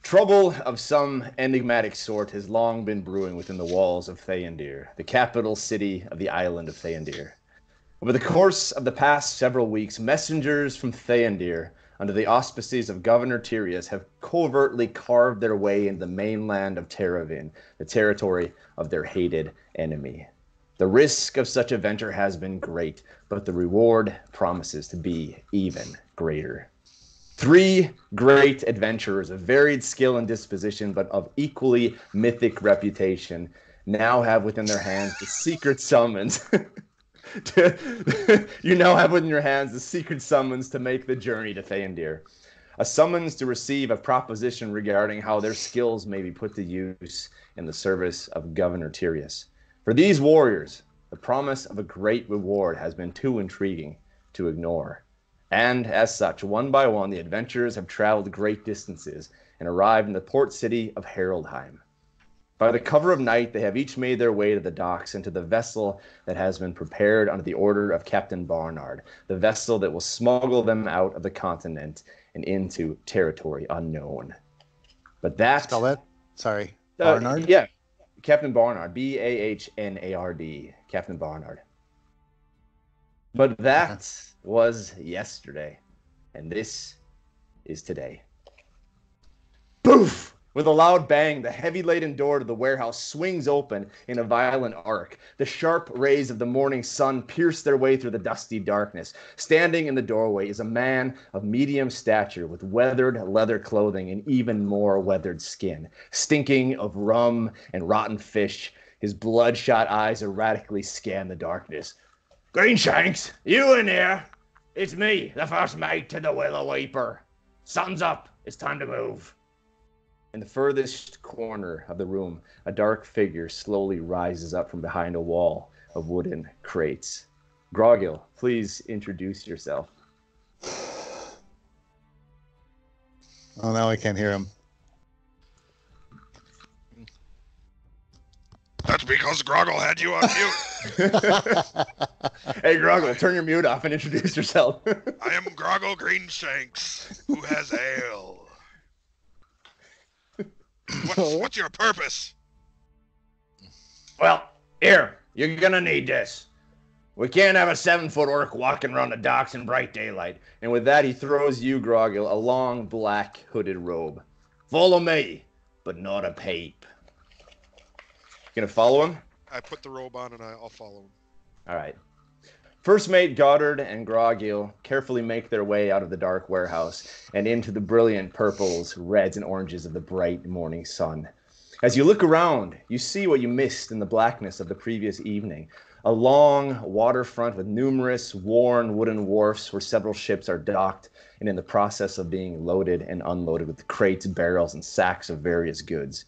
Trouble of some enigmatic sort has long been brewing within the walls of Theondir, the capital city of the Island of Theondir. Over the course of the past several weeks, messengers from Theondir, under the auspices of Governor Tyrius, have covertly carved their way into the mainland of Terravyn, the territory of their hated enemy. The risk of such a venture has been great, but the reward promises to be even greater. 3 great adventurers of varied skill and disposition, but of equally mythic reputation, now have within their hands the secret summons. You now have within your hands the secret summons to make the journey to Theondir. A summons to receive a proposition regarding how their skills may be put to use in the service of Governor Tyrius. For these warriors, the promise of a great reward has been too intriguing to ignore. And as such, one by one, the adventurers have traveled great distances and arrived in the port city of Heraldheim. By the cover of night, they have each made their way to the docks and to the vessel that has been prepared under the order of Captain Barnard, the vessel that will smuggle them out of the continent and into territory unknown. But that... Spell that? Sorry. Barnard? Yeah. Captain Barnard. Bahnard. Captain Barnard. But that was yesterday. And this is today. Poof! With a loud bang, the heavy-laden door to the warehouse swings open in a violent arc. The sharp rays of the morning sun pierce their way through the dusty darkness. Standing in the doorway is a man of medium stature with weathered leather clothing and even more weathered skin. Stinking of rum and rotten fish, his bloodshot eyes erratically scan the darkness. "Greenshanks, you in here? It's me, the first mate to the Willow Weeper. Sun's up. It's time to move." In the furthest corner of the room, a dark figure slowly rises up from behind a wall of wooden crates. Grogil, please introduce yourself. Oh, now I can't hear him. That's because Grogil had you on mute. Hey, Grogil, turn your mute off and introduce yourself. I am Grogil Greenshanks, who has ale. What's your purpose? Well, here, you're gonna need this. We can't have a 7-foot orc walking around the docks in bright daylight. And with that, he throws you, Grogil, a long black hooded robe. Follow me, but not a peep. Gonna follow him? I put the robe on and I'll follow him. All right. First mate Goddard and Grogil carefully make their way out of the dark warehouse and into the brilliant purples, reds, and oranges of the bright morning sun. As you look around, you see what you missed in the blackness of the previous evening. A long waterfront with numerous worn wooden wharfs where several ships are docked and in the process of being loaded and unloaded with crates, barrels, and sacks of various goods.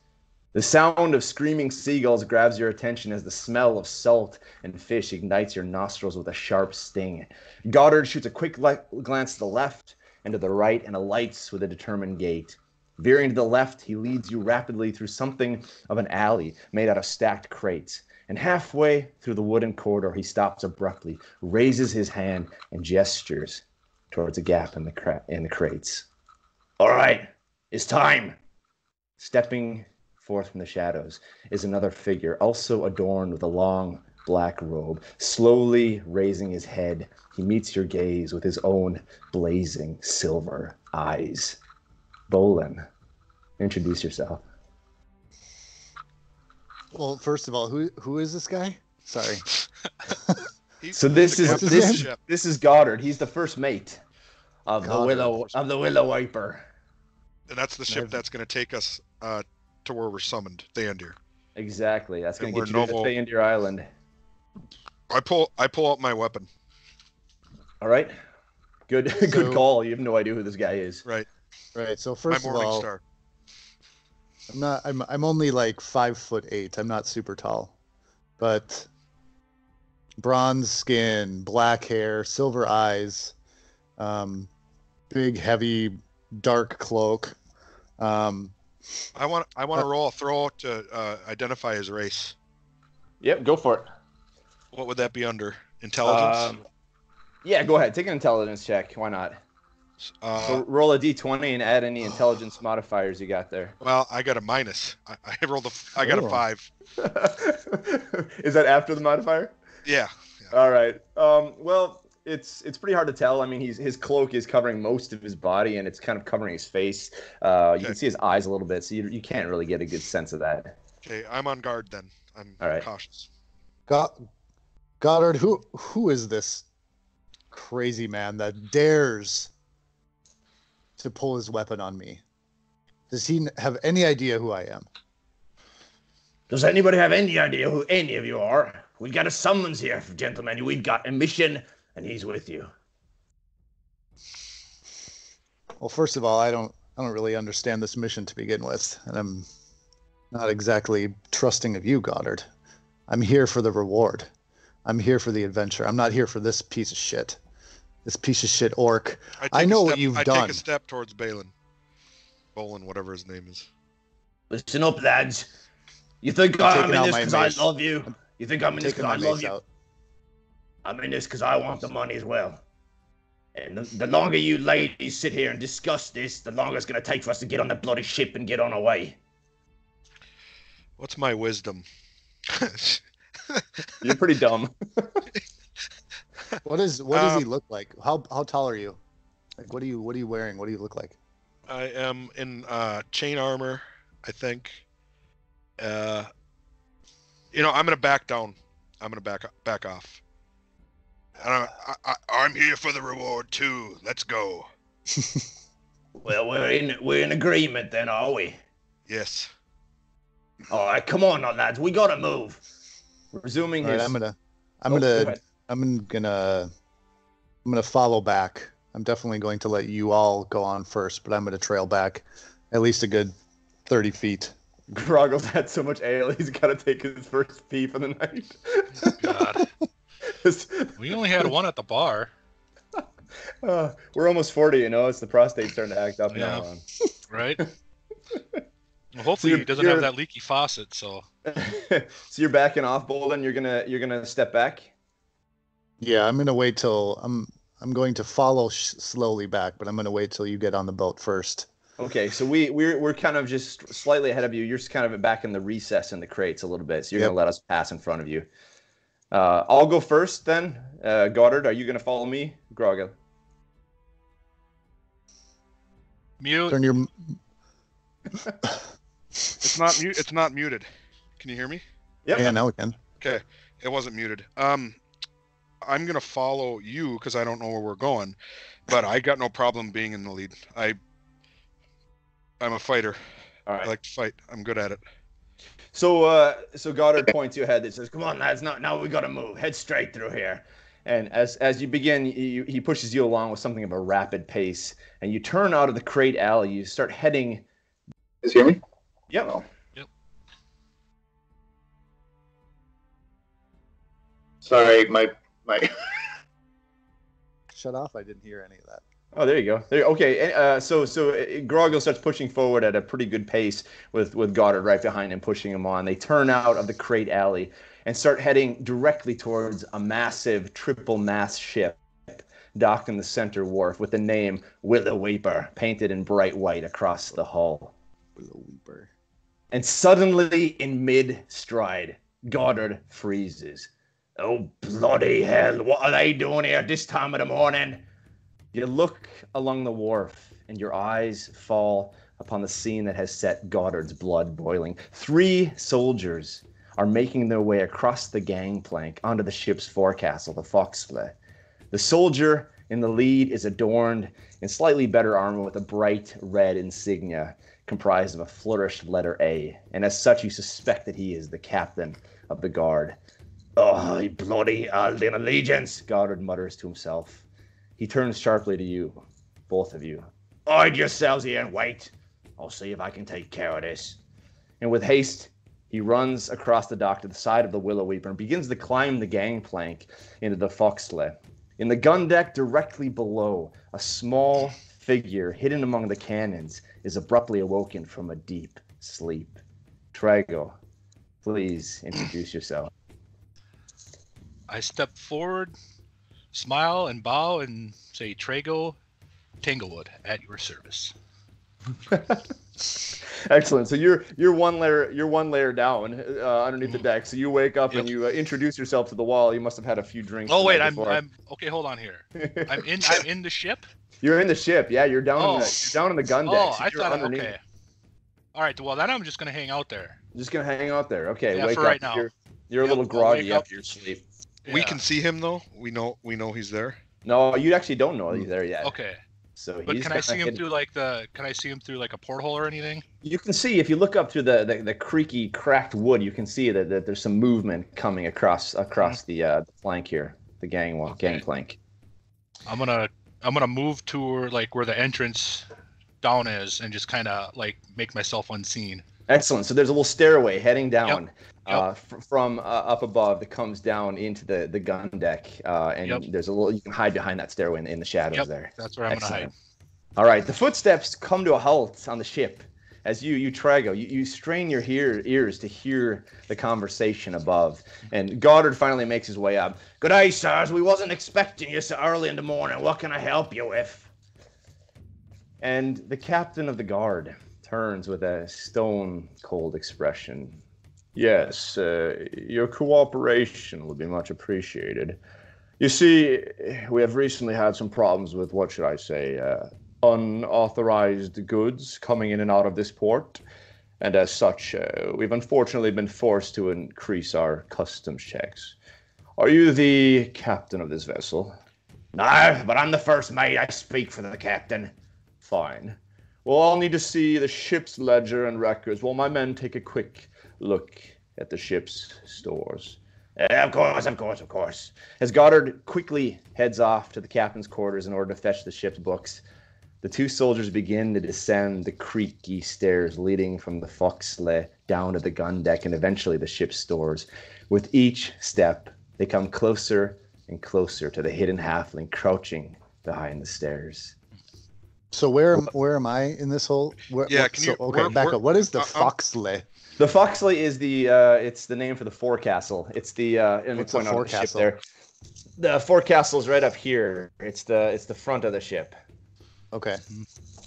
The sound of screaming seagulls grabs your attention as the smell of salt and fish ignites your nostrils with a sharp sting. Goddard shoots a quick glance to the left and to the right and alights with a determined gait. Veering to the left, he leads you rapidly through something of an alley made out of stacked crates. And halfway through the wooden corridor, he stops abruptly, raises his hand, and gestures towards a gap in the crates. "All right, it's time." Stepping forth from the shadows is another figure, also adorned with a long black robe. Slowly raising his head, he meets your gaze with his own blazing silver eyes. Bholen, introduce yourself. Well, first of all, who is this guy? Sorry. This is Goddard. He's the first mate of the Willow Weeper. And that's the ship that's going to take us to where we're summoned, Theondir. Exactly. That's going to get you to Theondir Island. I pull out my weapon. All right. Good call. You have no idea who this guy is. Right. So first my of morning all, star. I'm only like 5'8". I'm not super tall, but bronze skin, black hair, silver eyes, big, heavy, dark cloak. I want to roll a throw to identify his race. Yep, go for it. What would that be under? Intelligence? Yeah, go ahead. Take an intelligence check. Why not? So roll a d20 and add any intelligence modifiers you got there. Well, I got a minus. I rolled I got a 5. Is that after the modifier? Yeah. All right. Well, it's pretty hard to tell. I mean, his cloak is covering most of his body, and it's kind of covering his face. You can see his eyes a little bit, so you can't really get a good sense of that. Okay, I'm on guard then. I'm cautious. Goddard, who is this crazy man that dares to pull his weapon on me? Does he have any idea who I am? Does anybody have any idea who any of you are? We've got a summons here, gentlemen. We've got a mission, and he's with you. Well, first of all, I don't really understand this mission to begin with, and I'm not exactly trusting of you, Goddard. I'm here for the reward. I'm here for the adventure. I'm not here for this piece of shit. This piece of shit orc. I know what you've done. I take a step towards Bholen, whatever his name is. Listen up, lads. You think I'm in this because I love you? You think I'm in this because I love you? I'm in this because I want the money as well. And the longer you ladies sit here and discuss this, the longer it's going to take for us to get on the bloody ship and get on our way. What's my wisdom? You're pretty dumb. What does he look like? How tall are you? Like, what are you wearing? What do you look like? I am in chain armor, I think. I'm gonna back down. I'm gonna back off. I'm here for the reward too. Let's go. Well, we're in agreement then, are we? Yes. All right, come on, lads. We gotta move. Resuming his. Right, I'm gonna follow back. I'm definitely going to let you all go on first, but I'm gonna trail back at least a good 30 feet. Grogil's had so much ale, he's got to take his first pee for the night. God. We only had one at the bar. We're almost 40, It's the prostate starting to act up now. Right? Well, hopefully he doesn't have that leaky faucet, so. So you're backing off, Bholen? You're gonna step back? Yeah, I'm gonna wait till I'm going to follow slowly back, but I'm gonna wait till you get on the boat first. Okay, so we're kind of just slightly ahead of you. You're just kind of back in the recess in the crates a little bit, so you're gonna let us pass in front of you. I'll go first then. Goddard, are you gonna follow me, Grogil? Mute. Turn your. It's not muted. Can you hear me? Yep. Yeah, now we can. Okay, it wasn't muted. I'm gonna follow you because I don't know where we're going, but I got no problem being in the lead. I'm a fighter. All right. I like to fight. I'm good at it. So Goddard points you ahead and says, "Come on, lads! Now we gotta move. Head straight through here." And as you begin, he pushes you along with something of a rapid pace, and you turn out of the crate alley. You start heading. Is you hear me? Yep. Oh. Yep. Sorry, my. Shut off! I didn't hear any of that. Oh, there you go. Okay. So Grogil starts pushing forward at a pretty good pace with Goddard right behind him, pushing him on. They turn out of the crate alley and start heading directly towards a massive triple-mast ship docked in the center wharf with the name Willow Weeper painted in bright white across the hull. Willow Weeper. And suddenly, in mid-stride, Goddard freezes. Oh, bloody hell. What are they doing here at this time of the morning? You look along the wharf, and your eyes fall upon the scene that has set Goddard's blood boiling. 3 soldiers are making their way across the gangplank onto the ship's forecastle, the Foxfle. The soldier in the lead is adorned in slightly better armor with a bright red insignia comprised of a flourished letter A, and as such you suspect that he is the captain of the guard. Oh, bloody Alden allegiance, Goddard mutters to himself. He turns sharply to you, both of you. Hide yourselves here and wait. I'll see if I can take care of this. And with haste, he runs across the dock to the side of the Willow Weeper and begins to climb the gangplank into the Foxfle. In the gun deck directly below, a small figure hidden among the cannons is abruptly awoken from a deep sleep. Traego, please introduce yourself. I step forward, smile and bow and say, Traego Tanglewood at your service. Excellent. So you're one layer down underneath the deck. So you wake up and you introduce yourself to the wall. You must have had a few drinks. Oh wait, I'm okay. Hold on here. I'm in the ship. You're in the ship. Yeah, you're down in the gun deck. Oh, so I thought underneath. okay. All right. Well, then I'm just gonna hang out there. Just gonna hang out there. Okay. Yeah, wake for up. right now. You're a little groggy up. after your sleep. We Yeah. can see him though. We know he's there. No, you actually don't know he's there yet. Okay. So But he's can I see him hidden. through like the? Can I see him through like a porthole or anything? You can see if you look up through the creaky, cracked wood, you can see that there's some movement coming across the flank here, the gangplank. I'm gonna move to like where the entrance down is and just kind of like make myself unseen. Excellent. So there's a little stairway heading down Yep. from up above that comes down into the gun deck, and there's a little you can hide behind that stairway in the shadows there. That's where I'm gonna hide. All right. The footsteps come to a halt on the ship as you Traego, you strain your ears to hear the conversation above, and Goddard finally makes his way up. Good day, sirs. We wasn't expecting you so early in the morning. What can I help you with? And the captain of the guard turns with a stone-cold expression. Yes, your cooperation would be much appreciated. You see, we have recently had some problems with, what should I say, unauthorized goods coming in and out of this port. And as such, we've unfortunately been forced to increase our customs checks. Are you the captain of this vessel? No, but I'm the first mate. I speak for the captain. Fine. Well, I'll need to see the ship's ledger and records while my men take a quick look at the ship's stores. Of course. As Goddard quickly heads off to the captain's quarters in order to fetch the ship's books, the two soldiers begin to descend the creaky stairs leading from the forecastle down to the gun deck and eventually the ship's stores. With each step, they come closer and closer to the hidden halfling crouching behind the stairs. So where am I in this whole? Back up. What is the foxley? The foxley is it's the name for the forecastle. It's the What's the forecastle? there. The forecastle's right up here. It's the front of the ship. Okay.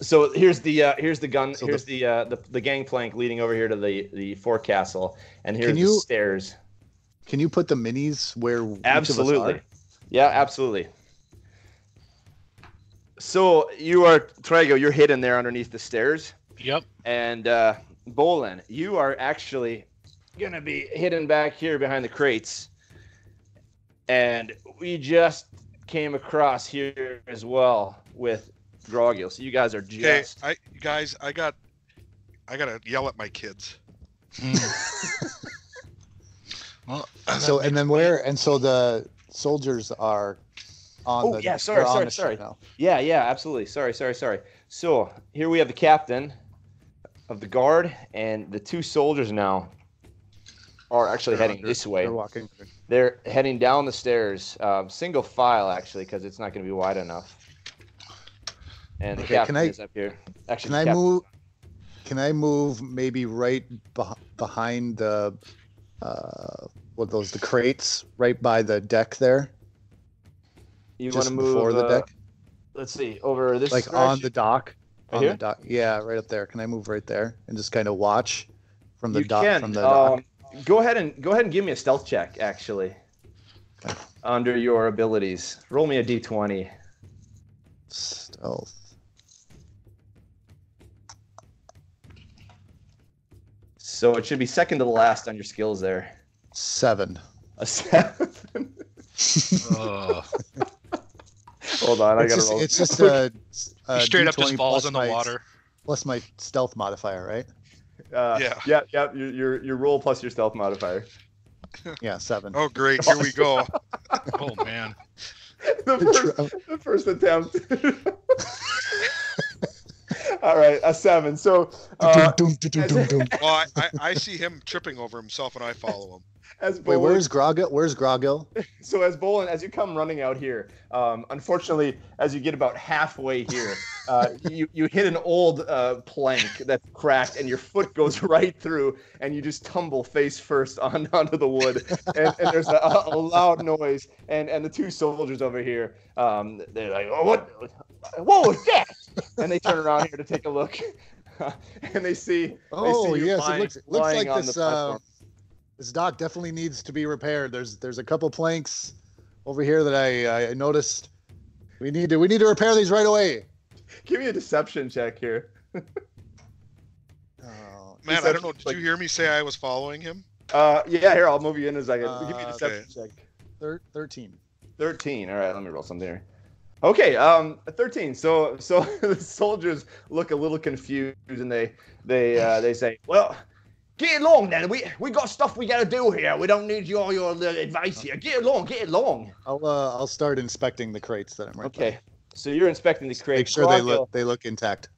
So here's the gun. So here's the gangplank leading over here to the forecastle, and here's the stairs. Can you put the minis where absolutely? Yeah, absolutely. So you are Traego. You're hidden there underneath the stairs. Yep. And Bholen, you are actually gonna be hidden back here behind the crates. And we just came across here as well with Grogil. So you guys are just. Hey, I gotta yell at my kids. Well, so and then where? And so the soldiers are on the. Sorry. Yeah, absolutely. Sorry. So here we have the captain of the guard, and the two soldiers now are actually heading this way. They're heading down the stairs, single file actually, because it's not going to be wide enough. And the captain is up here. Actually, Can I move maybe right behind the the crates right by the deck there? You want to move before the deck? Let's see, over this like direction? on the dock. Right here? The dock. Yeah, right up there. Can I move right there and just kind of watch from the dock? Can. From the dock. Go ahead and give me a stealth check, actually. Okay. Under your abilities, roll me a d20. Stealth. So it should be second to the last on your skills there. 7. A 7. Hold on, I gotta roll. It's just a straight up D20 just falls in the water. Plus my stealth modifier, right? Yeah. Your roll plus your stealth modifier. Yeah, 7. Oh, great! Here we go. Oh man. The first attempt. All right, a 7. So, Well, I see him tripping over himself, and I follow him. Wait, where's Grogil? So as you come running out here, unfortunately, as you get about halfway here, you hit an old plank that's cracked, and your foot goes right through, and you just tumble face first onto the wood, and there's a loud noise, and the two soldiers over here, they're like, oh, what was that? And they turn around here to take a look, and they see. Oh, you yes, lying, it looks like on this. The platform. This dock definitely needs to be repaired. There's a couple planks over here that I noticed. We need to repair these right away. Give me a deception check here. Man, I don't know. Did you hear me say I was following him? Yeah, here, I'll move you in a second. Give me a deception check. 13. 13. All right, let me roll something here. Okay, 13. So the soldiers look a little confused, and they say, well, get along then. We got stuff we gotta do here. We don't need all your advice here. Get along. I'll start inspecting the crates that I'm right Okay. By. So you're inspecting the crates. Make sure Grogil, they look intact.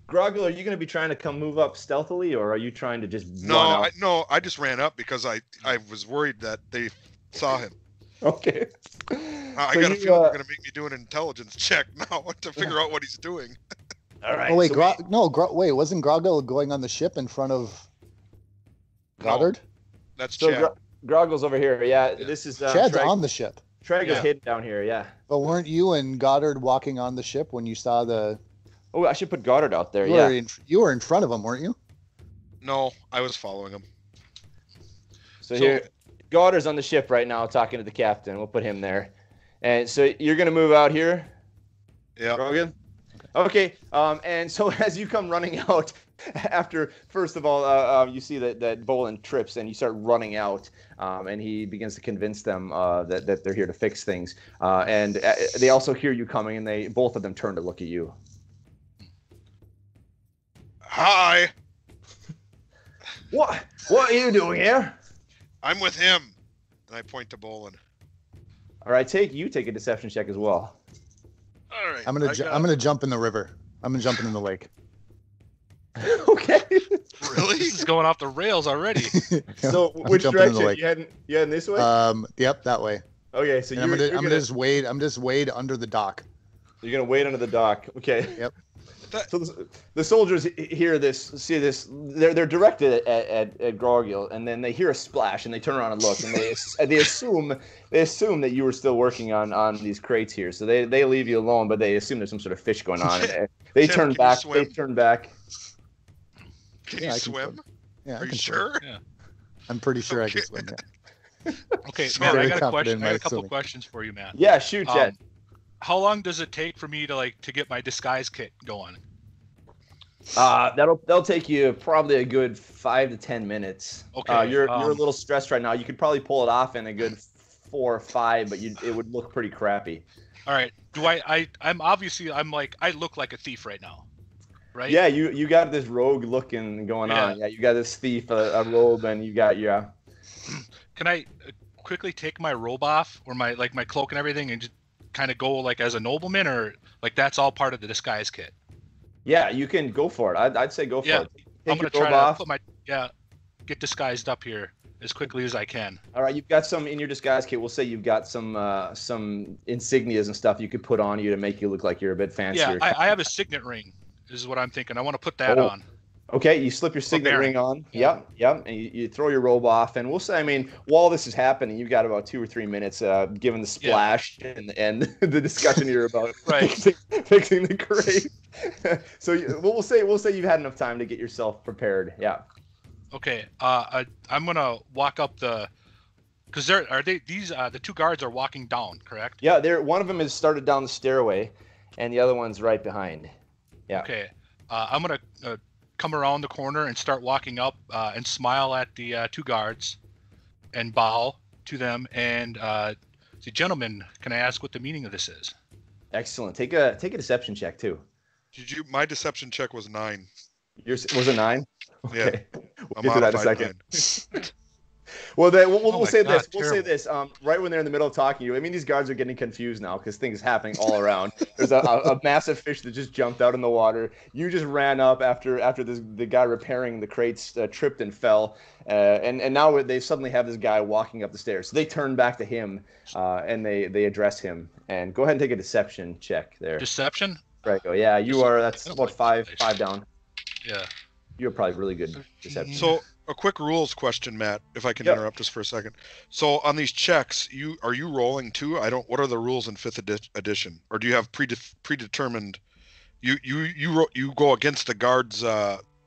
Grogil, are you going to be trying to come move up stealthily, or are you trying to just run out? I just ran up because I was worried that they saw him. Okay. I got a feeling they're going to make me do an intelligence check now to figure out what he's doing. All right. Oh wait, wait, wasn't Grogil going on the ship in front of Goddard? No, that's Chad. Grogil's over here. Yeah, this is Chad's on the ship. Traego's hidden down here. Yeah. But weren't you and Goddard walking on the ship when you saw the? Oh, I should put Goddard out there. You were in front of him, weren't you? No, I was following him. So here, Goddard's on the ship right now talking to the captain. We'll put him there. And so you're going to move out here? Yeah. Grogil? Okay. And so as you come running out, after, first of all, you see that Bholen trips and you start running out, and he begins to convince them that they're here to fix things. And they also hear you coming, and both of them turn to look at you. Hi. What are you doing here? I'm with him. And I point to Bholen. All right, take a deception check as well. All right. I'm gonna jump in the river. I'm jumping in the lake. Okay. Really? This is going off the rails already. So which direction? You heading this way? Yep, that way. Okay, so I'm gonna just wade. I'm just wade under the dock. You're gonna wade under the dock. Okay. Yep. So the soldiers hear this, see this. They're directed at Grogil, and then they hear a splash, and they turn around and look, and they assume that you were still working on these crates here. So they leave you alone, but they assume there's some sort of fish going on. They turn back. They turn back. Can you swim? Yeah, Are you sure? Yeah. I'm pretty sure I can swim. Yeah. Okay, man, I got a question. I got a couple questions for you, man. Yeah, shoot, Jet. How long does it take for me to get my disguise kit going? That'll take you probably a good 5 to 10 minutes. Okay. You're a little stressed right now. You could probably pull it off in a good 4 or 5, but it would look pretty crappy. All right. Do I'm obviously I look like a thief right now, right? Yeah, you got this rogue looking going on. Yeah, you got this thief, a robe, and you got Can I quickly take my robe off, or my cloak and everything, and just kind of go as a nobleman, or that's all part of the disguise kit? Yeah, you can go for it. I'd say go for it. I'm gonna try to put get disguised up here as quickly as I can. All right, you've got some in your disguise kit. We'll say you've got some insignias and stuff you could put on you to make you look like you're a bit fancier. Yeah, I have a signet ring. Is what I'm thinking. I want to put that on. Okay, you slip your signet ring on. Yep, and you throw your robe off, and we'll say, while this is happening, you've got about 2 or 3 minutes, given the splash and the discussion here about fixing the crate. So we'll say you've had enough time to get yourself prepared. Yeah. Okay. I'm gonna walk up because the two guards are walking down, correct? Yeah, one of them has started down the stairway, and the other one's right behind. Yeah. Okay. I'm gonna come around the corner and start walking up and smile at the two guards and bow to them and say, "Gentlemen, can I ask what the meaning of this is?" Excellent. Take a deception check too. My deception check was 9. Was it 9? Okay. Yeah. We'll get to that in a second. Well, we'll my say God, this. We'll say this. Right when they're in the middle of talking to you, I mean, these guards are getting confused now because things happening all around. There's a massive fish that just jumped out in the water. You just ran up after the guy repairing the crates tripped and fell, and now they suddenly have this guy walking up the stairs. So they turn back to him, and they address him. And go ahead and take a deception check there. Deception? Traego. Yeah, you are. That's I don't about like five down. Yeah. You're probably really good deception. So a quick rules question, Matt, if I can Yep. interrupt just for a second. So on these checks, are you rolling too? What are the rules in 5th edition, or do you have predetermined? You go against the guard's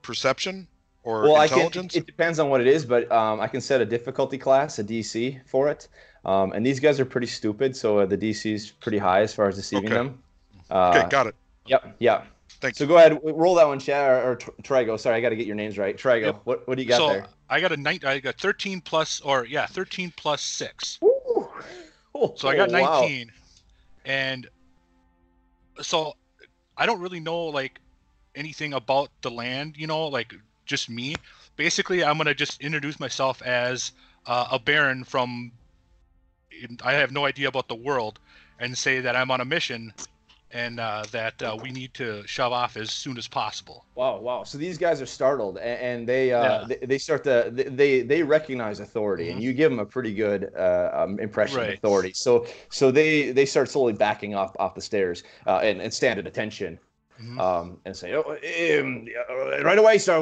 perception or intelligence? It depends on what it is, but I can set a difficulty class, a DC for it. And these guys are pretty stupid, so the DC is pretty high as far as deceiving them. Okay, got it. Yep. Thanks. So go ahead, roll that one, Chad, or Traego. Sorry, I got to get your names right. Traego, Yep. what do you got there? I got 13 plus 6. Ooh. So I got 19. Wow. And so I don't really know like anything about the land, like just me. Basically, I'm going to just introduce myself as a baron from I have no idea about the world, and say that I'm on a mission and that we need to shove off as soon as possible. Wow. So these guys are startled, and they start they recognize authority, and you give them a pretty good impression of authority. So they start slowly backing up off the stairs and stand at attention. And say, right away, sir.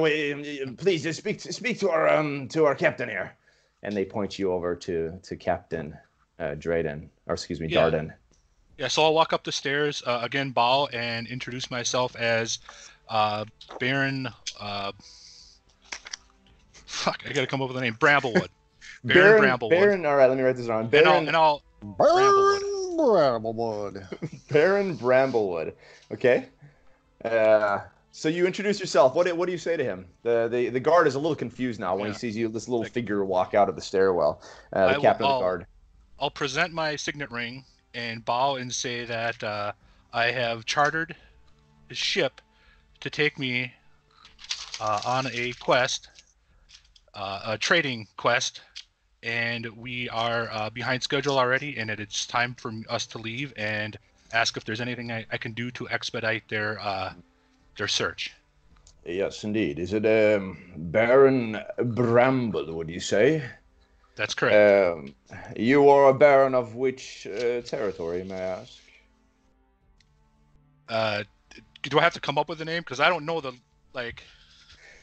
Please just speak to our captain here. And they point you over to Captain Darden. Yeah, so I'll walk up the stairs, again, bow, and introduce myself as Baron... I gotta come up with a name. Bramblewood. Baron Bramblewood. Baron, all right, let me write this down. Baron Bramblewood. Baron Bramblewood. Okay. So you introduce yourself. What do you say to him? The guard is a little confused now when he sees you, this little figure walk out of the stairwell. The captain of the guard. I'll present my signet ring and bow and say that I have chartered a ship to take me on a quest, a trading quest, and we are behind schedule already, and it's time for us to leave, and ask if there's anything I can do to expedite their search. Yes, indeed. Is it Baron Bramble, would you say? That's correct. You are a baron of which territory, may I ask? Do I have to come up with a name? Because I don't know the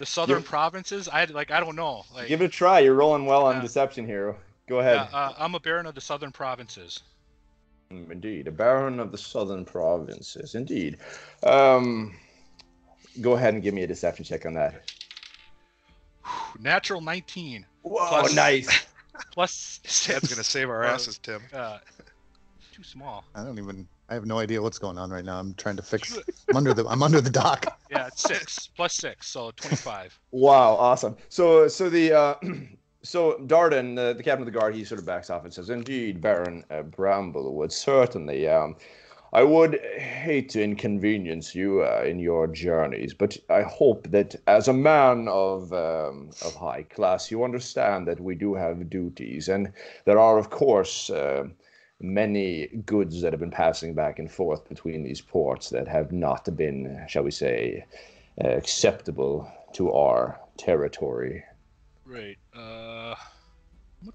southern provinces. I don't know. Give it a try. You're rolling well on deception here. Go ahead. I'm a baron of the southern provinces. Indeed, a baron of the southern provinces. Indeed. Go ahead and give me a deception check on that. Natural 19. Whoa, nice. Plus 6. That's gonna save our asses, Tim. Too small. I have no idea what's going on right now. I'm trying to fix. I'm under the dock. Yeah, it's 6 plus 6, so 25. Wow, awesome. So Darden, the captain of the guard, he sort of backs off and says, "Indeed, Baron Bramblewood, certainly. I would hate to inconvenience you in your journeys, but I hope that as a man of high class, you understand that we do have duties, and there are, of course, many goods that have been passing back and forth between these ports that have not been, shall we say, acceptable to our territory." Right. Do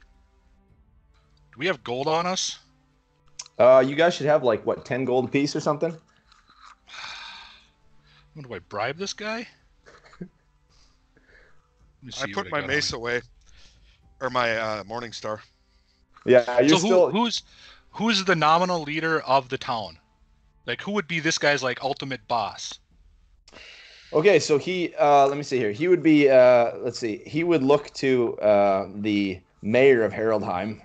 we have gold on us? You guys should have 10 gold apiece or something? Do I bribe this guy? I put my mace away, or my Morning Star. Yeah, you're still. Who's the nominal leader of the town? Who would be this guy's ultimate boss? Okay, so he. Let me see here. He would be. Let's see. He would look to the mayor of Heraldheim,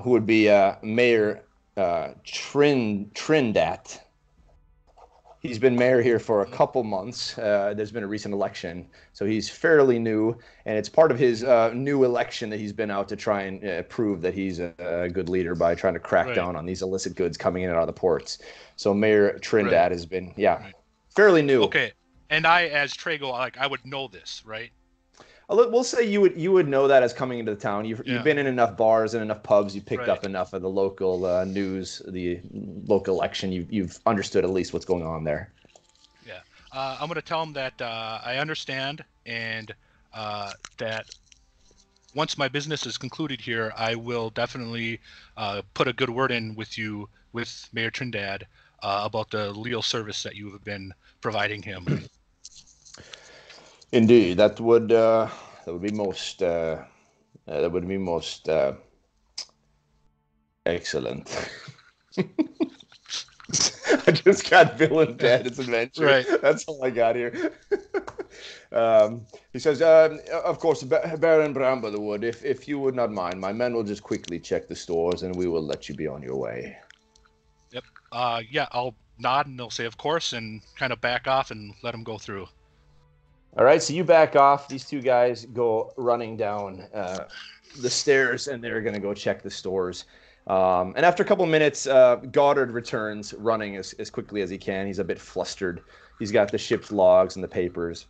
who would be Mayor Trindat. He's been mayor here for a couple months. There's been a recent election, so he's fairly new, and it's part of his new election that he's been out to try and prove that he's a good leader by trying to crack down on these illicit goods coming in and out of the ports. So Mayor Trindat has been, fairly new. Okay, and I, as Traego, I would know this, right? We'll say you would know that as coming into the town. You've been in enough bars and enough pubs. You picked up enough of the local news, the local election. You've understood at least what's going on there. Yeah, I'm going to tell him that I understand, and that once my business is concluded here, I will definitely put a good word in with you, with Mayor Trindad, about the legal service that you have been providing him. Indeed, that would be most excellent. I just got Bill and Ted's adventure. Right. That's all I got here. He says, of course, Baron Bramblewood, if you would not mind, my men will just quickly check the stores and we will let you be on your way. Yep. Yeah, I'll nod and they'll say, of course, and kind of back off and let them go through. All right, so you back off. These two guys go running down the stairs, and they're going to go check the stores. And after a couple of minutes, Goddard returns running as quickly as he can. He's a bit flustered. He's got the ship's logs and the papers.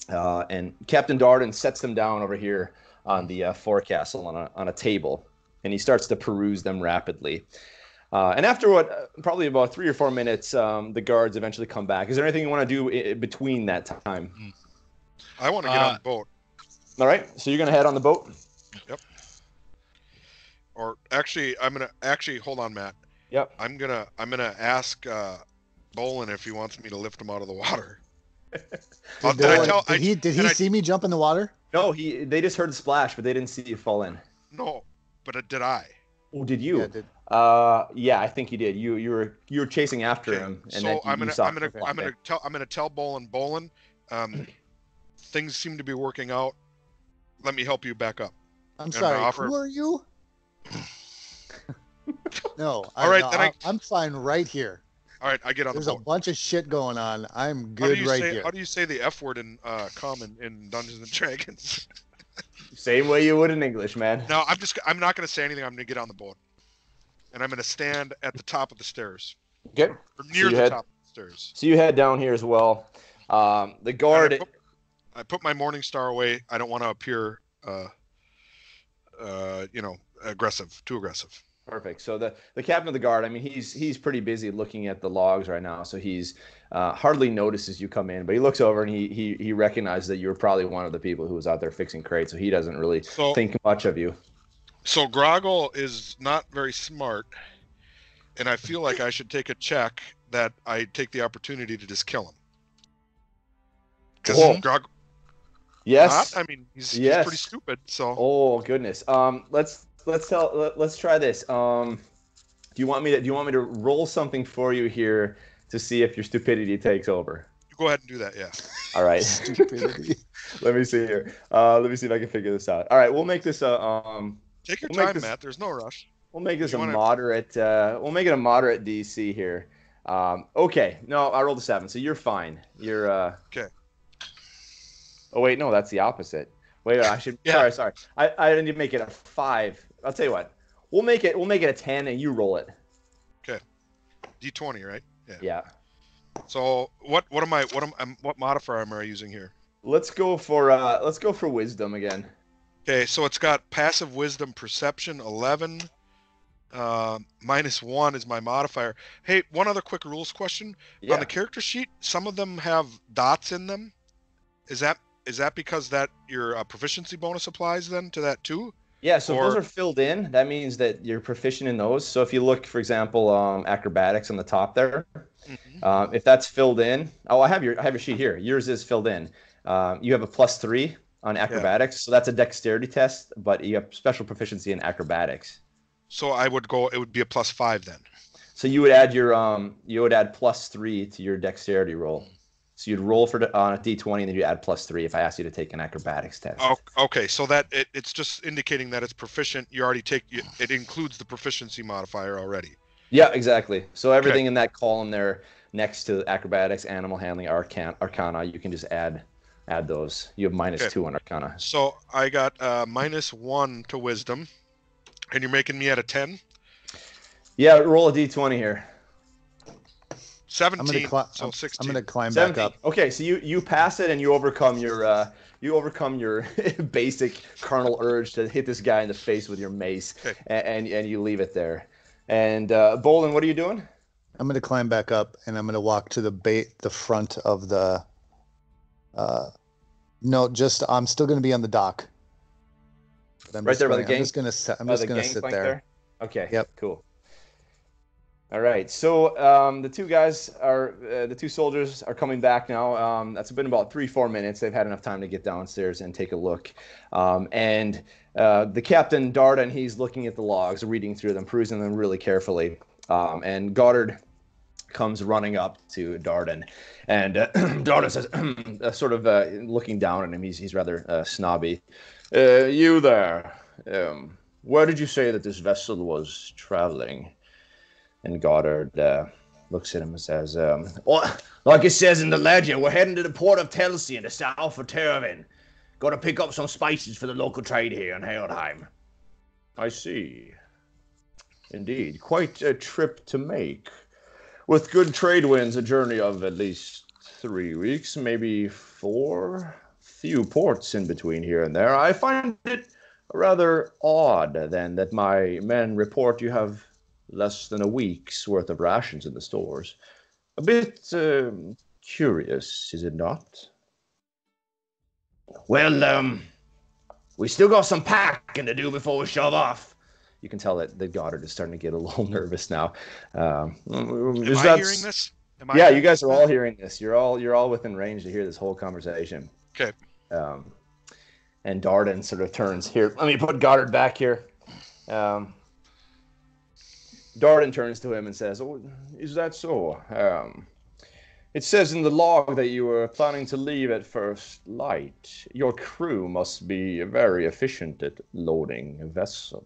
And Captain Darden sets them down over here on the forecastle on a table, and he starts to peruse them rapidly. And after probably about 3 or 4 minutes, the guards eventually come back. Is there anything you want to do between that time? I want to get on the boat. All right, so you're going to head on the boat? Yep. Or actually, hold on, Matt. Yep. I'm gonna ask Bholen if he wants me to lift him out of the water. Did he see me jump in the water? No, they just heard the splash, but they didn't see you fall in. No, but did I? Oh, did you? Yeah, I did. Yeah, I think you did. You were chasing after him, and so then I'm gonna tell Bholen. Things seem to be working out. Let me help you back up. I'm sorry. Who are you? No. All right, I'm fine right here. All right, I get on the boat. There's a bunch of shit going on. I'm good here. How do you say the F word in common in Dungeons and Dragons? Same way you would in English, man. No, I'm not going to say anything. I'm going to get on the boat, and I'm going to stand at the top of the stairs. Okay. Or near the top of the stairs. So you head down here as well. The guard. I put my morning star away. I don't want to appear, aggressive. Too aggressive. Perfect. So the captain of the guard, I mean, he's pretty busy looking at the logs right now, so he's hardly notices you come in, but he looks over and he recognizes that you're probably one of the people who was out there fixing crates, so he doesn't really think much of you. So Grogil is not very smart, and I feel like I should take a check that I take the opportunity to just kill him. Because Grogil. Yes. I mean, he's pretty stupid. So. Oh goodness. Let's try this. Do you want me to roll something for you here to see if your stupidity takes over? You go ahead and do that. Yeah. All right. Stupidity. Let me see here. Let me see if I can figure this out. All right, we'll make this Take your time, Matt. There's no rush. We'll make this moderate. We'll make it a moderate DC here. Okay. No, I rolled a 7, so you're fine. You're okay. Oh wait, no, that's the opposite. Wait, I should. Yeah. Sorry. I didn't even make it a 5. I'll tell you what. We'll make it a 10, and you roll it. Okay. D20, right? Yeah. Yeah. So what modifier am I using here? Let's go for wisdom again. Okay, so it's got passive wisdom perception 11. -1 is my modifier. Hey, one other quick rules question. Yeah. On the character sheet, some of them have dots in them. Is that because that your proficiency bonus applies then to that too? Yeah, so if those are filled in, that means that you're proficient in those. So if you look, for example, acrobatics on the top there, if that's filled in, I have your sheet here. Yours is filled in. You have a +3 on acrobatics, so that's a dexterity test, but you have special proficiency in acrobatics. So it would be a +5 then. So you would add +3 to your dexterity roll. So you'd roll on a d20 and then you add +3 if I asked you to take an acrobatics test. Oh, okay. So that it's just indicating that it's proficient. You already it includes the proficiency modifier already. Yeah, exactly. So everything in that column there next to acrobatics, animal handling, arcana, you can just add those. You have -2 on arcana. So I got -1 to wisdom, and you're making me at a 10. Yeah, roll a d20 here. 17. I'm gonna so 16. I'm gonna climb 17. back up. Okay, so you pass it and you overcome your basic carnal urge to hit this guy in the face with your mace, Okay. and you leave it there. And Bholen, what are you doing? I'm gonna climb back up, and I'm gonna walk to the front of the. No, just I'm still gonna be on the dock. But Right there by the gang. I'm just gonna sit there. Okay. Yep. Cool. All right. So the two soldiers are coming back now. That's been about 3-4 minutes. They've had enough time to get downstairs and take a look. And the captain Darden, he's looking at the logs, reading through them, perusing them really carefully. And Goddard comes running up to Darden, and Darden says, sort of looking down at him. He's rather snobby. You there? Where did you say that this vessel was traveling? And Goddard looks at him and says, like it says in the legend, we're heading to the port of Telsey in the south of Terravyn. Got to pick up some spices for the local trade here in Heraldheim. I see. Indeed, quite a trip to make. With good trade winds, a journey of at least 3 weeks, maybe 4. Few ports in between here and there. I find it rather odd, then, that my men report you have less than a week's worth of rations in the stores. A bit curious, is it not? Well, we still got some packing to do before we shove off. You can tell that Goddard is starting to get a little nervous now. Am I hearing this? Yeah, you guys are all hearing this. You're all within range to hear this whole conversation. Okay. And Darden sort of turns here. Let me put Goddard back here. Darden turns to him and says, "Oh, is that so? It says in the log that you were planning to leave at first light. Your crew must be very efficient at loading a vessel."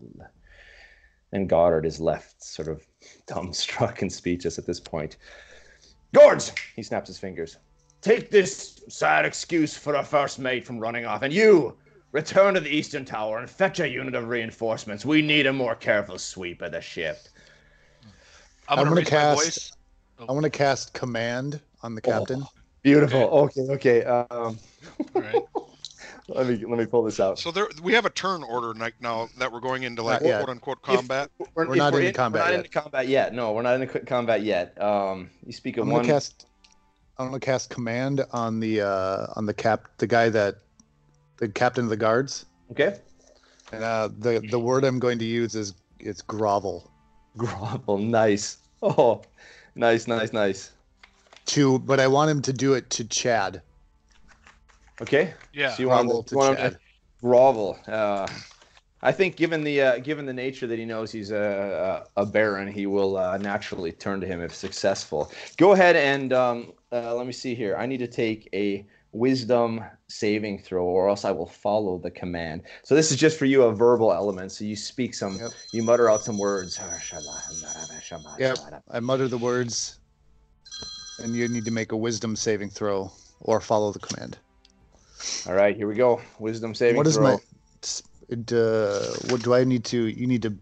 And Goddard is left sort of dumbstruck and speechless at this point. "Guards!" He snaps his fingers. "Take this sad excuse for our first mate from running off, and you return to the Eastern Tower and fetch a unit of reinforcements. We need a more careful sweep of the ship." I'm gonna cast. My voice. I want to cast command on the captain. Beautiful. Okay. All right. Let me pull this out. So we have a turn order now that we're going into quote unquote combat. We're not into combat yet. No, we're not in combat yet. You speak of one. I'm gonna cast command on the captain of the guards. Okay. And the word I'm going to use is grovel. Grovel, nice. Oh, nice. But I want him to do it to Chad. Okay. Yeah. So you want him to grovel. I think given the nature that he knows he's a baron, he will naturally turn to him if successful. Go ahead and let me see here. I need to take a wisdom saving throw, or else I will follow the command. So this is just for you a verbal element. So you speak you mutter out some words. Yep. I mutter the words, and you need to make a wisdom saving throw or follow the command. All right, here we go. Wisdom saving throw. What do I need to? You need to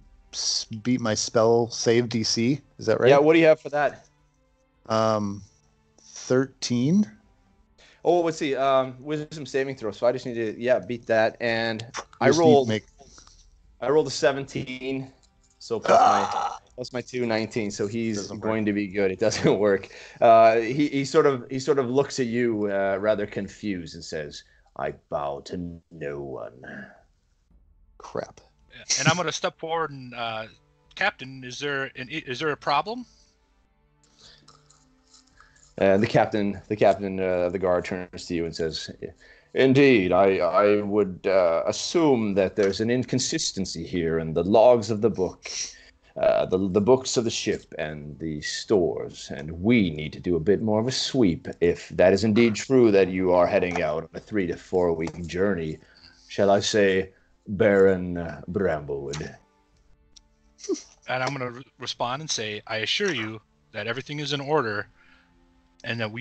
beat my spell save DC. Is that right? Yeah. What do you have for that? 13. Oh, let's see. Wisdom saving throw. So I just need to beat that, and I rolled a 17. So plus my 2, 19. So he's going to be good. It doesn't work. He sort of looks at you rather confused and says, "I bow to no one." Crap. And I'm going to step forward and, Captain, is there a problem? And the captain of the guard turns to you and says, "Indeed, I would assume that there's an inconsistency here in the logs of the book, the books of the ship and the stores, and we need to do a bit more of a sweep. If that is indeed true that you are heading out on a 3 to 4 week journey, shall I say, Baron Bramblewood?" And I'm going to respond and say, "I assure you that everything is in order, and that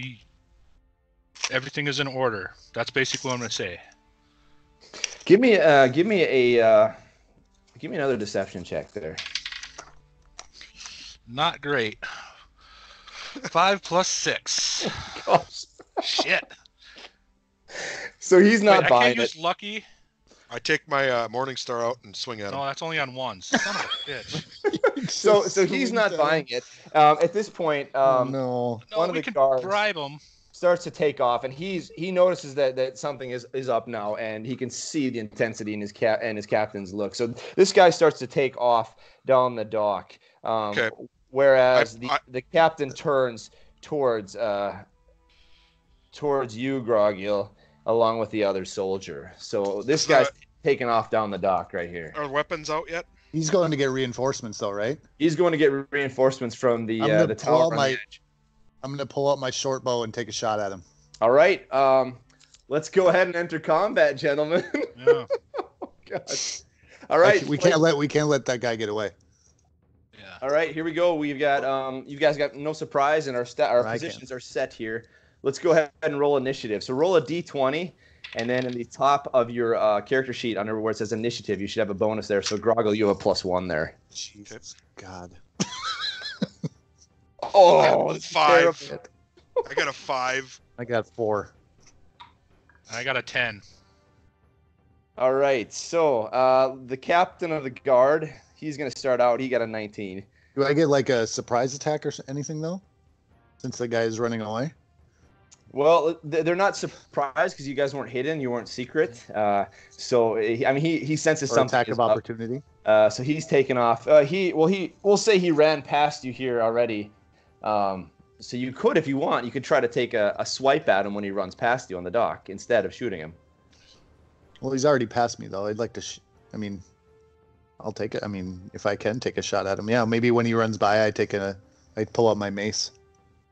everything is in order." That's basically what I'm going to say. Give me another deception check there. Not great. 5 plus 6. Gosh. Shit. So he's not Wait, I buying can't use lucky. I take my Morning Star out and swing at him. No, that's only on ones. Son of a bitch. So he's not buying it. At this point, no. No, one of we the can guards bribe him. starts to take off, and he notices that something is up now, and he can see the intensity in his captain's look. So this guy starts to take off down the dock. Okay. Whereas the captain turns towards you, Grogil, along with the other soldier. So this guy's taking off down the dock right here. Are weapons out yet? He's going to get reinforcements, though, right? He's going to get reinforcements from the tower on the edge. I'm going to pull out my short bow and take a shot at him. All right. Let's go ahead and enter combat, gentlemen. Yeah. Oh, God. All right. We can't let that guy get away. Yeah. All right, here we go. We've got you guys got no surprise, and our positions are set here. Let's go ahead and roll initiative. So roll a d20, and then in the top of your character sheet, under where it says initiative, you should have a bonus there. So Grogil, you have a +1 there. Jesus God. Oh, it's 5. terrible. I got a 5. I got 4. I got a 10. All right, so the captain of the guard, he's going to start out. He got a 19. Do I get like a surprise attack or anything, though? Since the guy is running away? Well, they're not surprised because you guys weren't hidden. You weren't secret. So, he senses something. Attack of opportunity. So he's taken off. We'll say he ran past you here already. So you could, if you want, you could try to take a swipe at him when he runs past you on the dock instead of shooting him. Well, he's already passed me, though. I'd like to... I'll take it. If I can take a shot at him. Yeah, maybe when he runs by, I pull out my mace.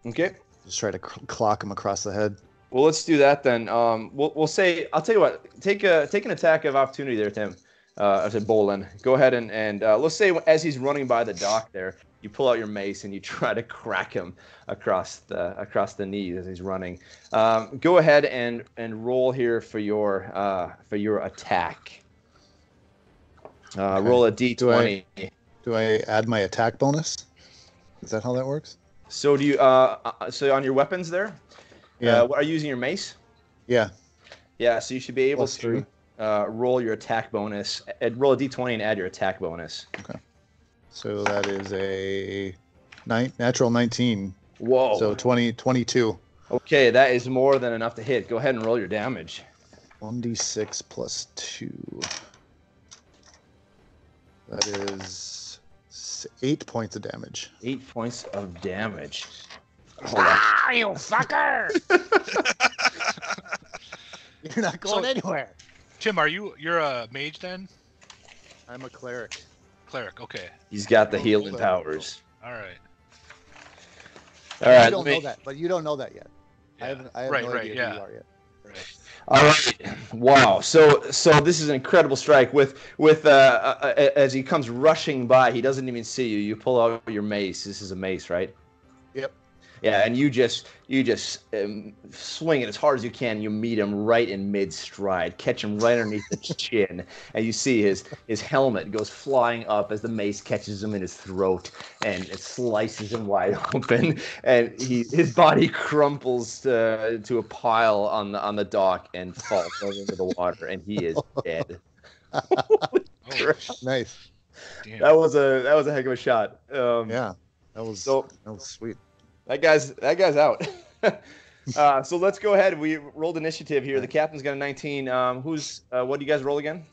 Okay. Just try to clock him across the head. Well, let's do that then. We'll say, I'll tell you what, take an attack of opportunity there, Tim. I said Bholen. Go ahead and let's say as he's running by the dock there, you pull out your mace and you try to crack him across the knees as he's running. Go ahead and roll here for your attack. Okay. Roll a d20. Do I add my attack bonus? Is that how that works? So do you? So on your weapons there, yeah. Are you using your mace? Yeah. Yeah. So you should be able +3. to roll your attack bonus. Roll a d20 and add your attack bonus. Okay. So that is a natural 19. Whoa. So 22. Okay, that is more than enough to hit. Go ahead and roll your damage. 1d6 plus 2. That is 8 points of damage. 8 points of damage. Ah, you fucker! You're not going anywhere. Tim, you're a mage then? I'm a cleric. Cleric, okay. He's got the healing powers. All right. All right. You don't know that, but you don't know that yet. Yeah. I have no idea who you are yet. Right. All right. Wow. So this is an incredible strike with as he comes rushing by, he doesn't even see you. You pull out your mace. This is a mace, right? Yep. Yeah, and you just swing it as hard as you can. You meet him right in mid stride, catch him right underneath the chin, and you see his helmet goes flying up as the mace catches him in his throat, and it slices him wide open, and his body crumples to a pile on the dock and falls over into the water, and he is dead. Oh, Nice. damn. That was a heck of a shot. Yeah, that was sweet. That guy's out. So let's go ahead. We rolled initiative here. The captain's got a 19. What do you guys roll again?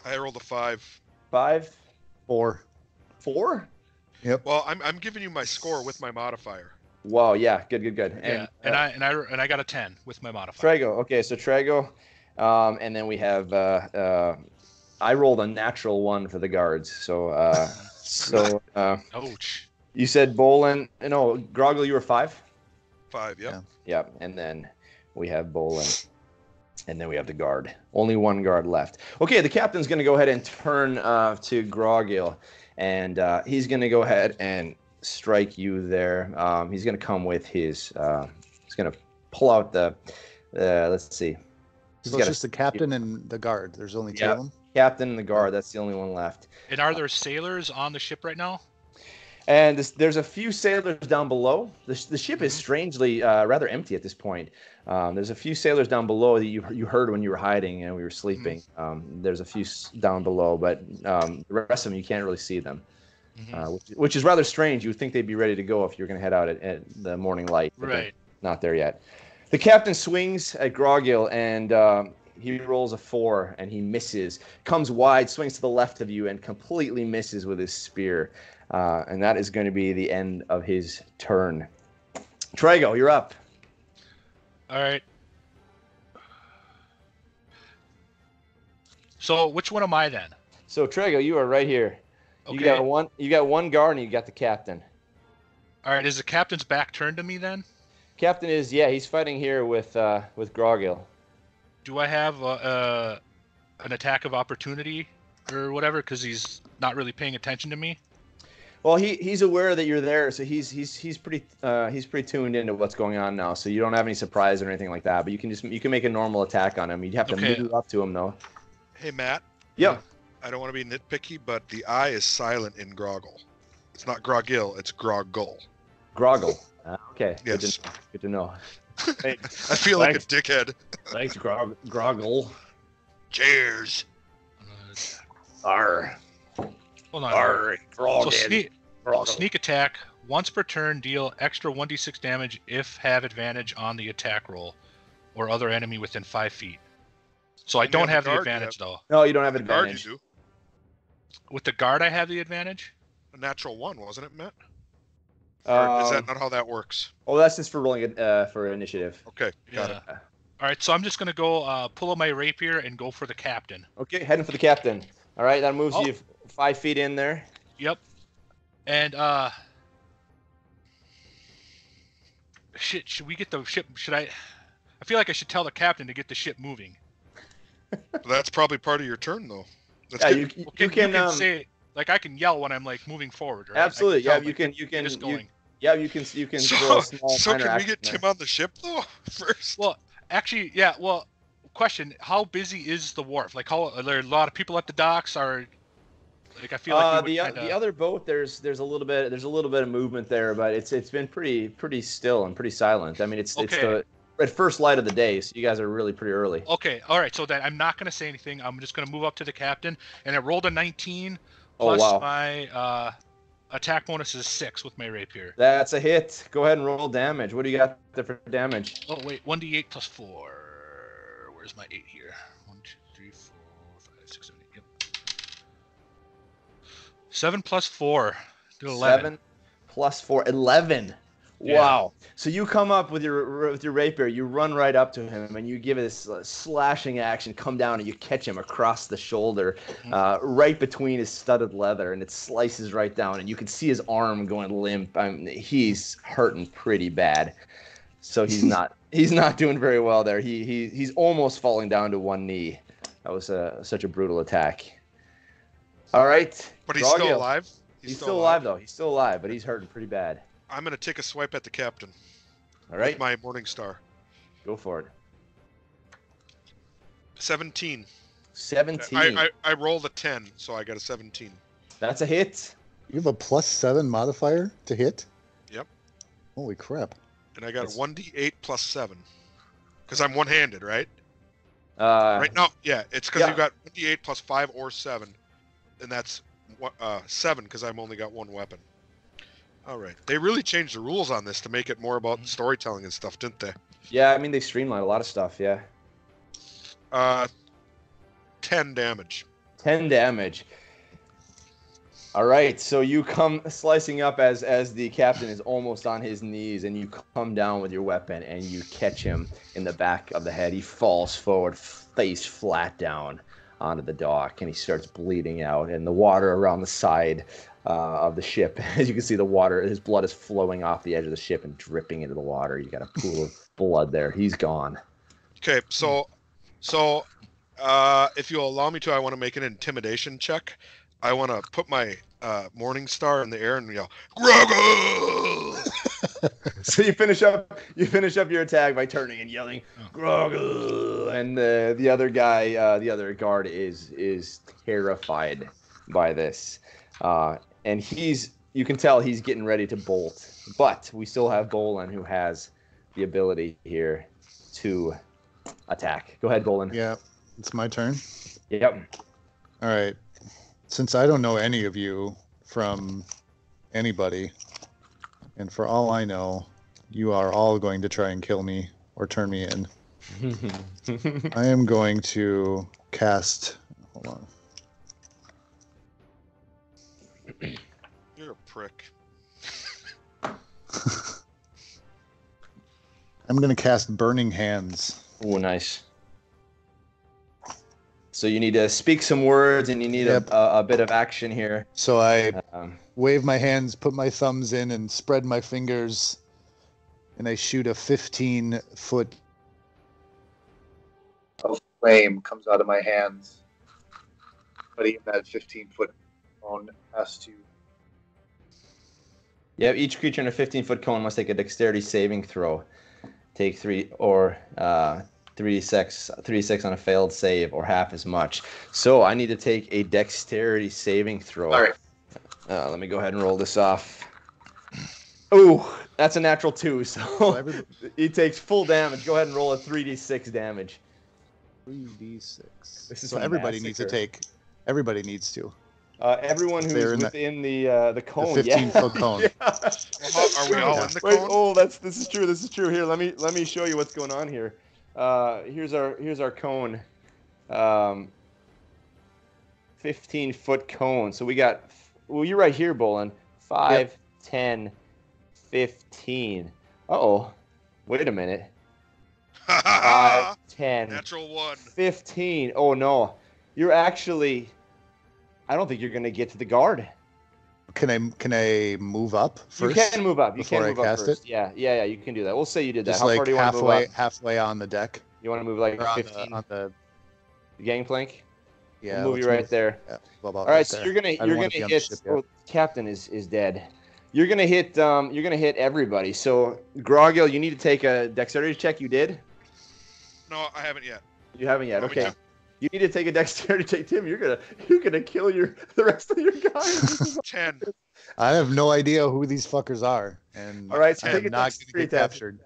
I rolled a 5. 5? 4. 4? Yep. Well, I'm giving you my score with my modifier. Wow. Yeah. Good. Yeah, and I got a 10 with my modifier. Traego. Okay. So Traego, and then we have I rolled a natural 1 for the guards. So Ouch. you said Bholen. No, Grogil, you were 5. 5. Yep. Yeah. Yeah, and then we have Bholen, and then we have the guard. Only 1 guard left. Okay, the captain's going to go ahead and turn to Grogil, and he's going to go ahead and strike you there. He's going to come with his. He's going to pull out the. Let's see. So it's just the captain and the guard. There's only 2 of them. Captain and the guard. That's the only one left. And are there sailors on the ship right now? And there's a few sailors down below. The ship is strangely rather empty at this point. There's a few sailors down below that you heard when you were hiding and we were sleeping. There's a few down below, but the rest of them you can't really see them, which is rather strange. You would think they'd be ready to go if you're going to head out at the morning light. But right. Not there yet. The captain swings at Grogil and he rolls a 4 and he misses. Comes wide, swings to the left of you and completely misses with his spear. And that is going to be the end of his turn. Traego, you're up. All right. So which one am I then? So Traego, you are right here. Okay. You got one guard and you got the captain. All right. Is the captain's back turned to me then? Captain is he's fighting here with Grogil. Do I have an attack of opportunity or whatever because he's not really paying attention to me? Well, he's aware that you're there, so he's pretty tuned into what's going on now. So you don't have any surprise or anything like that. But you can make a normal attack on him. You'd have to move up to him though. Hey Matt. Yeah. I don't want to be nitpicky, but the I is silent in Grogil. It's not Grogil, it's Grogil. Grogil. Okay. Yes. Good to know. I feel like a dickhead. Thanks, Grogil. Cheers. Arr. Hold on. Arr. So sneak attack. Once per turn, deal extra 1d6 damage if have advantage on the attack roll or other enemy within 5 feet. So I don't have the advantage, though. No, you don't have advantage. Guard you do. With the guard, I have the advantage? A natural 1, wasn't it, Matt? Or is that not how that works? Oh, that's just for rolling it for initiative. Okay, got it. All right, so I'm just going to go pull up my rapier and go for the captain. Okay, heading for the captain. All right, that moves you 5 feet in there. Yep. And, shit, should we get the ship? I feel like I should tell the captain to get the ship moving. That's probably part of your turn, though. You can say, like, I can yell when I'm, like, moving forward, right? Absolutely, yeah, you can just going. You can throw a small So can we get Tim on the ship, though, first? Well, actually, yeah, question, how busy is the wharf? Like, are there a lot of people at the docks? Like, I feel like the other boat, there's a little bit of movement there, but it's been pretty still and pretty silent. I mean, it's at first light of the day, so you guys are really pretty early. Okay, all right. So then I'm not going to say anything. I'm just going to move up to the captain, and I rolled a 19 plus my attack bonus is 6 with my rapier. That's a hit. Go ahead and roll damage. What do you got there for damage? Oh wait, 1d8 plus 4. Where's my 8 here? 1, 2, 3, 4, 5, 6, 7, 8. Yep. 7 plus 4. Do 11. 7 plus 4, 11. Yeah. Wow. So you come up with your rapier, you run right up to him, and you give this slashing action, come down, and you catch him across the shoulder, right between his studded leather, and it slices right down, and you can see his arm going limp. He's hurting pretty bad. So he's not doing very well there. He's almost falling down to one knee. That was such a brutal attack. All right. But he's still alive? He's still alive, though. He's still alive, but he's hurting pretty bad. I'm going to take a swipe at the captain. All right. With my Morning Star. Go for it. 17. 17. I rolled a 10, so I got a 17. That's a hit. You have a +7 modifier to hit? Yep. Holy crap. And I got a 1d8 plus 7. Because I'm one-handed, right? Right now, yeah. It's because you got 1d8 plus 5 or 7. And that's 7 because I've only got one weapon. All right. They really changed the rules on this to make it more about storytelling and stuff, didn't they? Yeah, I mean, they streamlined a lot of stuff, yeah. 10 damage. 10 damage. All right, so you come slicing up as the captain is almost on his knees, and you come down with your weapon, and you catch him in the back of the head. He falls forward, face flat down onto the dock, and he starts bleeding out, and the water around the side of the ship, as you can see, the water, his blood is flowing off the edge of the ship and dripping into the water. You got a pool of blood there. He's gone. Okay, so if you'll allow me to, I want to make an intimidation check. I want to put my Morning Star in the air and yell, Grogil! So you finish up your attack by turning and yelling, Grogil! And the other guy, the other guard is terrified by this. And he's you can tell he's getting ready to bolt. But we still have Bholen, who has the ability here to attack. Go ahead, Bholen. Yeah, it's my turn. Yep. All right. Since I don't know any of you from anybody, and for all I know, you are all going to try and kill me or turn me in. I am going to cast... Hold on. You're a prick. I'm going to cast Burning Hands. Oh, nice. So you need to speak some words, and you need a bit of action here. So I wave my hands, put my thumbs in, and spread my fingers, and I shoot a 15-foot... A flame comes out of my hands. But even that 15-foot cone has to... Yeah, each creature in a 15-foot cone must take a dexterity saving throw. Take 3d6 on a failed save, or half as much. So I need to take a dexterity saving throw. All right. Let me go ahead and roll this off. Oh, that's a natural 2. So he takes full damage. Go ahead and roll a 3d6 damage. 3d6. This is so everybody needs to take. Everybody needs to. Everyone who's within the cone. The 15-foot cone. Yeah. Well, are we all in the Wait, cone? oh, this is true. This is true. Here, let me show you what's going on here. Here's our cone. 15-foot cone. So we got. Well, you're right here, Bholen. 5, 10, 15. Uh-oh. Wait a minute. 5, 10. Natural 1. 15. Oh no. You're actually. I don't think you're going to get to the guard. Can I move up first? You can move up. You can move up cast first. It? Yeah. You can do that. We'll say you did that. Just How like far do you want to move up? halfway on the deck. You want to move like Or on 15 on the gangplank? yeah. We'll move you right there. Yeah, well, all right, so you're gonna hit. Oh, Captain is dead. You're gonna hit everybody. So Grogil, you need to take a dexterity check. You did? No, I haven't yet. You haven't yet. Okay. You need to take a dexterity check, Tim. You're gonna kill the rest of your guys. 10. I have no idea who these fuckers are, and all right, so I take am a not dexterity going to get captured.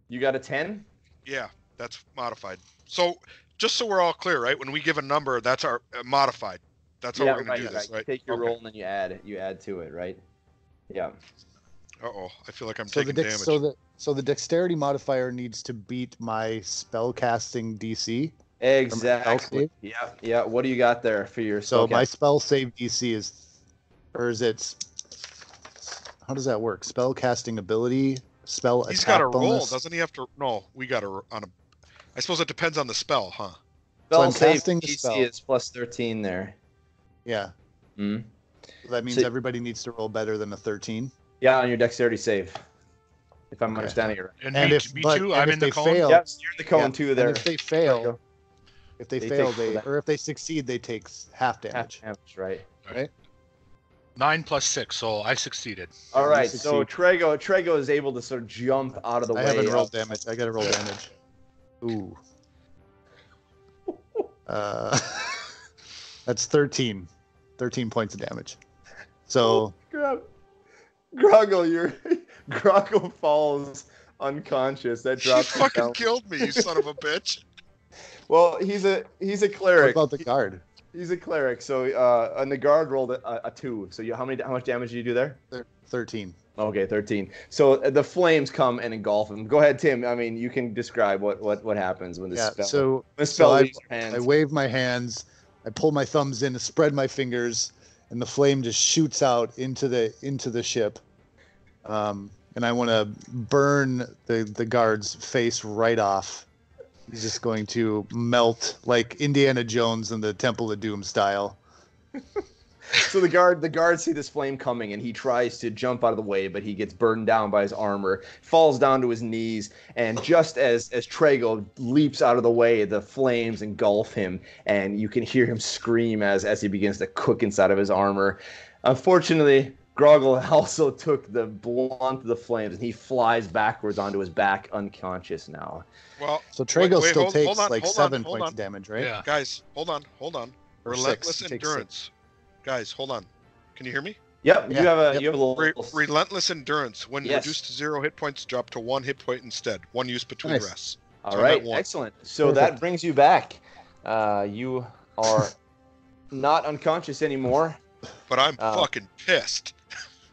You got a 10? Yeah, that's modified. So just so we're all clear, right? When we give a number, that's our modified. That's how we're going to do this, right? You take your roll and then you add to it, right? Yeah. Uh-oh, I feel like I'm taking damage. So the dexterity modifier needs to beat my spellcasting DC. Exactly. Yeah. What do you got there for your spell? So my spell save DC is how does that work? Spell casting ability, spell He's attack got a roll, bonus. doesn't he have to? No, we got I suppose it depends on the spell, huh? Spell So I'm save casting the DC spell. is plus 13 there. Yeah. Hmm. So that means everybody needs to roll better than a 13. Yeah, on your dexterity save. If I'm understanding it right. And And me, if me but- too. and I'm if in the they cone. fail- Yes, you're in the cone Yeah, too and there. if they fail, They if they succeed, they take half damage. Half damage, right? Right? 9 plus 6, so I succeeded. All You right, succeed. so Traego is able to sort of jump out of the way. I haven't rolled of- damage. I got to roll damage. Ooh. That's 13. 13 points of damage. So Grogil, Grogil falls unconscious. That She drops him fucking down. killed me, you son of a bitch. Well, he's a what cleric. about the guard? He's a cleric. So and the guard rolled a 2. So how much damage did you do there? 13. Okay, 13. So the flames come and engulf him. Go ahead, Tim. I mean, you can describe what happens when the Yeah, spell. so, the spell so leaves your hands. I wave my hands, I pull my thumbs in, spread my fingers, and the flame just shoots out into the ship. And I want to burn the guard's face right off. He's just going to melt like Indiana Jones in the Temple of Doom style. So the guard see this flame coming, and he tries to jump out of the way, but he gets burned down by his armor, falls down to his knees, and just as Traego leaps out of the way, the flames engulf him, and you can hear him scream as he begins to cook inside of his armor. Unfortunately, Grogil also took the blunt of the flames, and he flies backwards onto his back, unconscious now. Well, So Traego wait, still hold takes on, like hold 7 on, hold points on. of damage, right? Yeah. guys, hold on. Or Relentless 6. He takes 6. endurance. Guys, hold on. Can you hear me? Yep, Yeah, you have a yep. you have a little Relentless endurance. When Yes. reduced to 0 hit points, drop to 1 hit point instead. 1 use between Nice. rests. All So I'm right, at 1. excellent. So Perfect. that brings you back. You are not unconscious anymore. But I'm Uh, fucking pissed.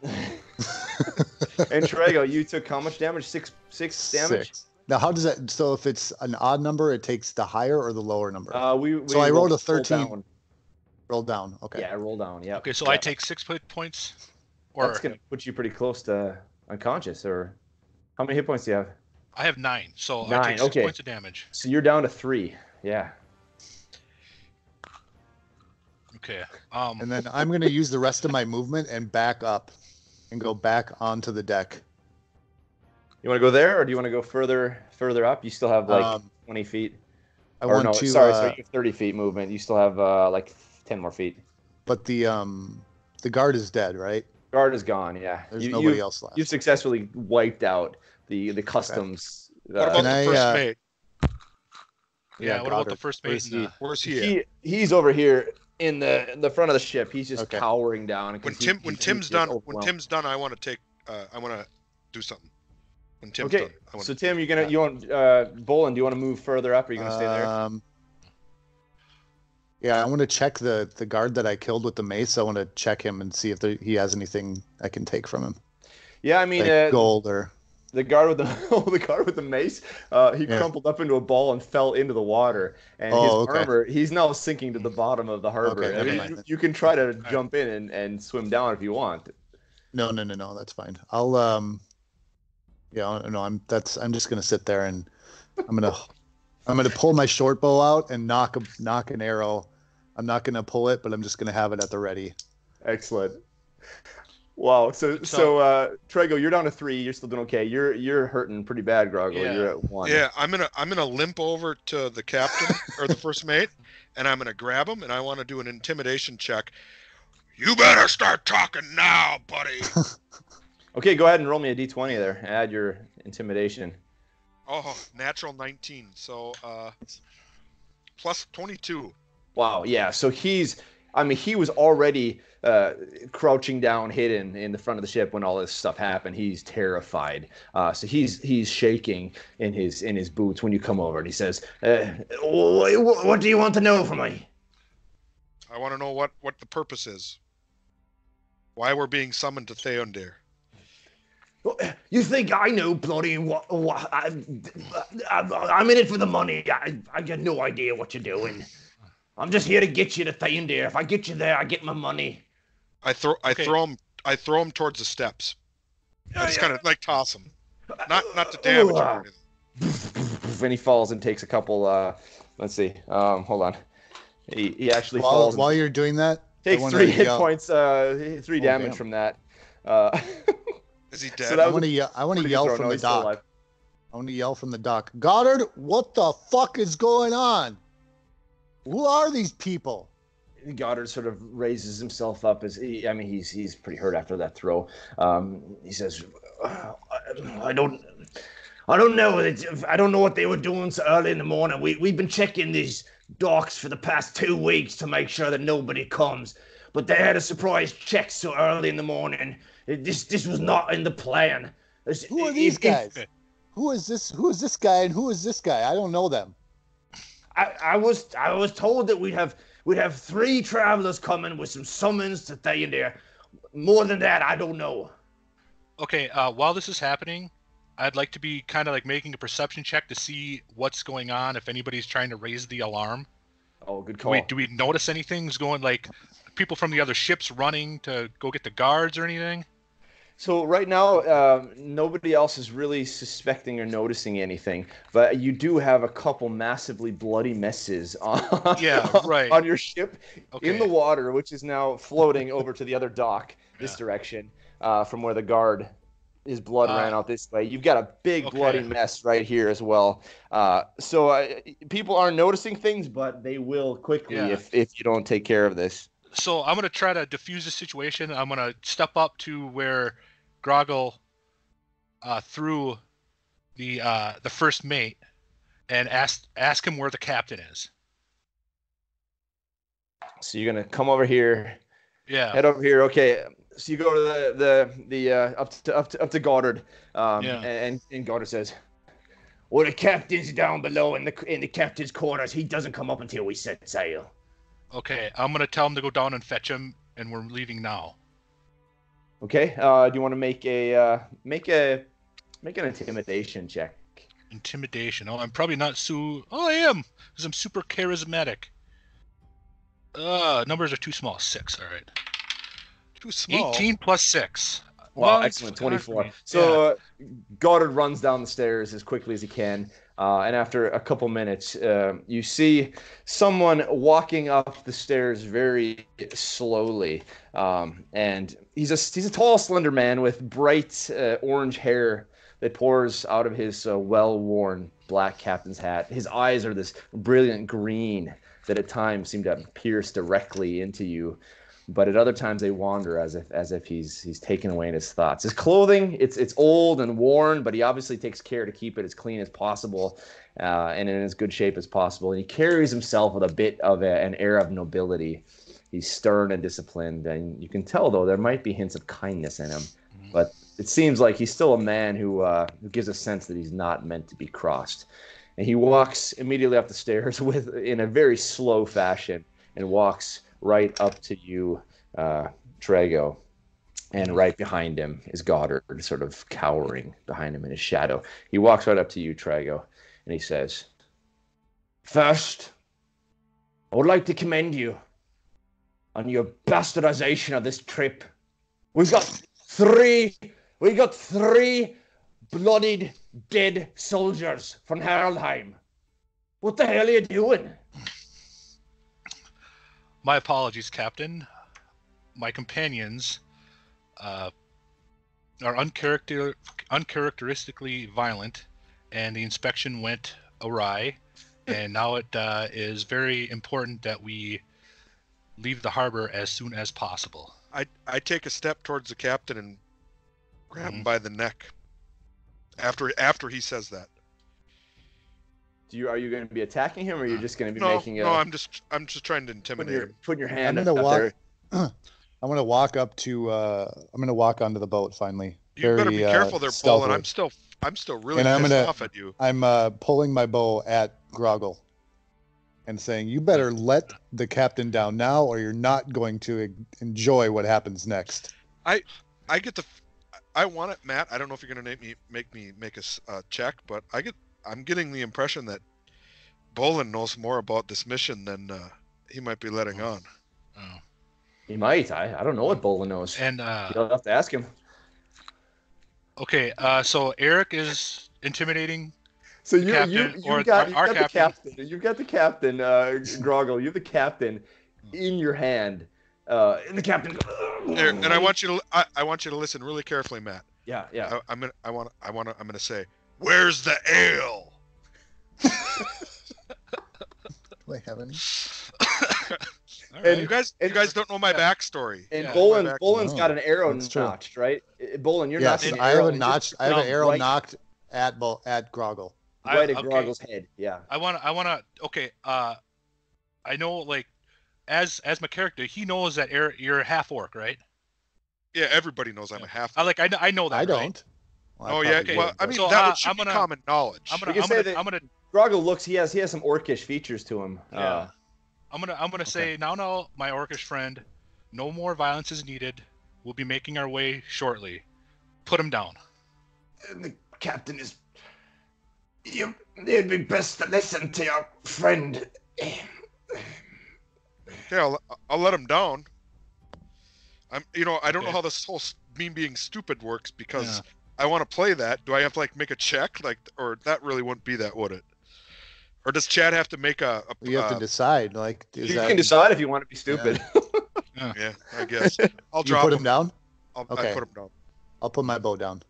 And Traego, you took how much damage? Six damage. 6. Now, how does that? So, if it's an odd number, it takes the higher or the lower number. We So I rolled a 13. Roll down. Roll down. Okay. Yeah, roll down. Yeah. Okay, so I take 6 hit points. Or That's gonna put you pretty close to unconscious. Or how many hit points do you have? I have 9, so I 9, take 6 okay. points of damage. So you're down to 3. Yeah. Okay. And then I'm going to use the rest of my movement and back up and go back onto the deck. You want to go there, or do you want to go further up? You still have like 20 feet. I want to. Sorry, you have 30 feet movement. You still have like 10 more feet. But the guard is dead, right? Guard is gone. Yeah. There's nobody else left. You've successfully wiped out the customs. What about the first mate? Yeah, what about the first mate? Where's he at? He's over here in the front of the ship. He's just cowering down. When Tim's done, I want to do something. When Tim's done. So Tim, you want Bholen, do you want to move further up, or are you gonna stay there? Yeah, I want to check the guard that I killed with the mace. I want to check him and see if he has anything I can take from him. Yeah, I mean, like gold or the guard with the mace. He crumpled up into a ball and fell into the water, and his armor. He's now sinking to the bottom of the harbor. Okay, I mean, you can try to jump in and swim down if you want. No, that's fine. I'll I'm just gonna sit there and I'm gonna pull my short bow out and knock an arrow. I'm not gonna pull it, but I'm just gonna have it at the ready. Excellent. Wow. So Traego, you're down to 3. You're still doing okay. You're hurting pretty bad, Grogil. Yeah. You're at 1. Yeah, I'm gonna limp over to the captain or the first mate, and I'm gonna grab him, and I want to do an intimidation check. You better start talking now, buddy. Okay, go ahead and roll me a d20 there. Add your intimidation. Oh, natural 19. So plus 22. Wow. Yeah. So he was already crouching down, hidden in the front of the ship when all this stuff happened. He's terrified. So he's shaking in his boots when you come over, and he says, "What do you want to know from me?" I want to know what the purpose is. Why we're being summoned to Theondir. You think I know bloody what I'm in it for the money. I got no idea what you're doing. I'm just here to get you to Theondir. If I get you there, I get my money. I throw him towards the steps. I just kind of like toss him. Not to damage him or anything. And he falls and takes a couple let's see. Hold on. He actually falls. While you're doing that, takes 3 hit points, 3 damage from that. Is he dead? So I want to yell from the dock. I want to yell from the dock. Goddard, what the fuck is going on? Who are these people? Goddard sort of raises himself up he's pretty hurt after that throw. He says, "I don't know. I don't know what they were doing so early in the morning. We've been checking these docks for the past 2 weeks to make sure that nobody comes, but they had a surprise check so early in the morning. This was not in the plan." Who are these guys? Who is this? Who is this guy? And who is this guy? I don't know them. I was told that we'd have 3 travelers coming with some summons to Theondir. More than that, I don't know. Okay, while this is happening, I'd like to be kind of like making a perception check to see what's going on, if anybody's trying to raise the alarm. Oh, good call. Do we notice anything's going, like people from the other ships running to go get the guards or anything? So right now, nobody else is really suspecting or noticing anything, but you do have a couple massively bloody messes on your ship in the water, which is now floating over to the other dock this direction from where the guard, his blood ran out this way. You've got a big bloody mess right here as well. So people are noticing things, but they will quickly if you don't take care of this. So I'm going to try to diffuse the situation. I'm going to step up to where Grogil threw the first mate and ask him where the captain is. So you're going to come over here Yeah. Head over here. Okay. So you go to the up to Goddard. And Goddard says, "Well, the captain's down below in the captain's quarters. He doesn't come up until we set sail." Okay, I'm gonna tell him to go down and fetch him, and we're leaving now. Okay. Do you want to make an intimidation check? Intimidation. Oh, I'm probably not Oh, I am, because I'm super charismatic. Numbers are too small. 6. All right. Too small. 18 plus 6. Wow, excellent. 24. So Goddard runs down the stairs as quickly as he can. And after a couple minutes, you see someone walking up the stairs very slowly. And he's a tall, slender man with bright orange hair that pours out of his well-worn black captain's hat. His eyes are this brilliant green that at times seem to pierce directly into you, but at other times they wander as if he's taken away in his thoughts. His clothing, it's old and worn, but he obviously takes care to keep it as clean as possible and in as good shape as possible. And he carries himself with a bit of an air of nobility. He's stern and disciplined, and you can tell, though, there might be hints of kindness in him. But it seems like he's still a man who gives a sense that he's not meant to be crossed. And he walks immediately up the stairs in a very slow fashion and walks right up to you, Traego. And right behind him is Goddard, sort of cowering behind him in his shadow. He walks right up to you, Traego, and he says, "First, I would like to commend you on your bastardization of this trip. We got three bloodied, dead soldiers from Heraldheim. What the hell are you doing?" My apologies, Captain. My companions are uncharacteristically violent, and the inspection went awry, and now it is very important that we leave the harbor as soon as possible. I take a step towards the captain and grab him by the neck. After he says that. Are you going to be attacking him, or are you just going to be making a? No, I'm just trying to intimidate him. Putting your hand. I'm going to walk up to. I'm going to walk onto the boat finally. You better be careful there, Bholen. I'm still really pissed off at you. I'm pulling my bow at Grogil and saying, "You better let the captain down now, or you're not going to enjoy what happens next." I want it, Matt. I don't know if you're going to make me make a check, but I'm getting the impression that Bholen knows more about this mission than he might be letting on. Oh. He might. I don't know what Bholen knows. And you'll have to ask him. Okay, so Eric is intimidating. So you've got the captain. You've got the captain, Grogil. You have the captain in your hand. And the captain. And I want you to listen really carefully, Matt. Yeah. I'm gonna say, "Where's the ale?" Do I have any? And you guys don't know my backstory. And Bholen's got an arrow notched, right? Bholen, you're not. I have a notch. I have an arrow knocked at Grogil. Right at Grogil's head. Yeah. I wanna. Okay. I know, like, as my character, he knows that you're a half orc, right? Yeah, everybody knows I'm a half orc. I know that. I don't. Right? Well, yeah. Okay. Well, I mean, so, that should be common knowledge. I'm gonna. Grogil looks. He has some orcish features to him. Yeah. I'm gonna say now, my orcish friend, no more violence is needed. We'll be making our way shortly. Put him down. The captain is. It'd be best to listen to your friend. Yeah, I'll let him down. I don't know how this whole me being stupid works, because I want to play that. Do I have to make a check, or that really wouldn't be that, would it? Or does Chad have to make a you have to decide. You can decide if you want to be stupid. Yeah, I guess. I'll drop him. Put him down. Okay. I put him down. I'll put my bow down.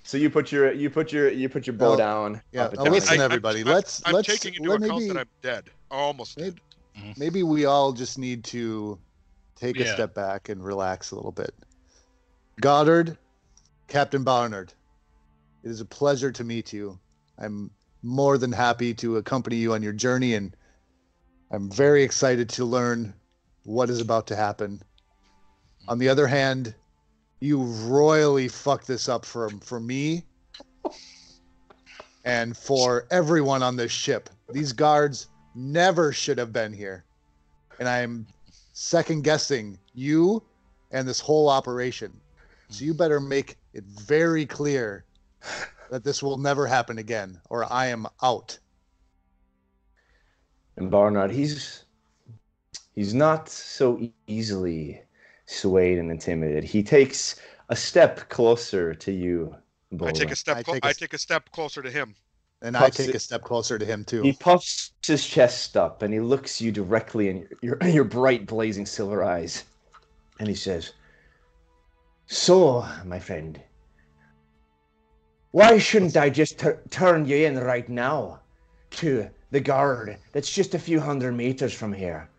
So you put your bow down. Yeah. Listen, everybody. I'm taking into account that I'm dead. Almost dead. Maybe we all just need to take a step back and relax a little bit. Goddard, Captain Barnard, it is a pleasure to meet you. I'm more than happy to accompany you on your journey, and I'm very excited to learn what is about to happen. On the other hand, you royally fucked this up for me and for everyone on this ship. These guards never should have been here. And I'm second guessing you and this whole operation. So you better make it very clear that this will never happen again, or I am out. And Barnard, he's not so easily swayed and intimidated. He takes a step closer to you, Bholen. I take a step closer to him. And I take a step closer to him, too. He puffs his chest up, and he looks you directly in your bright, blazing silver eyes. And he says, "So, my friend, why shouldn't I just turn you in right now to the guard that's just a few hundred meters from here?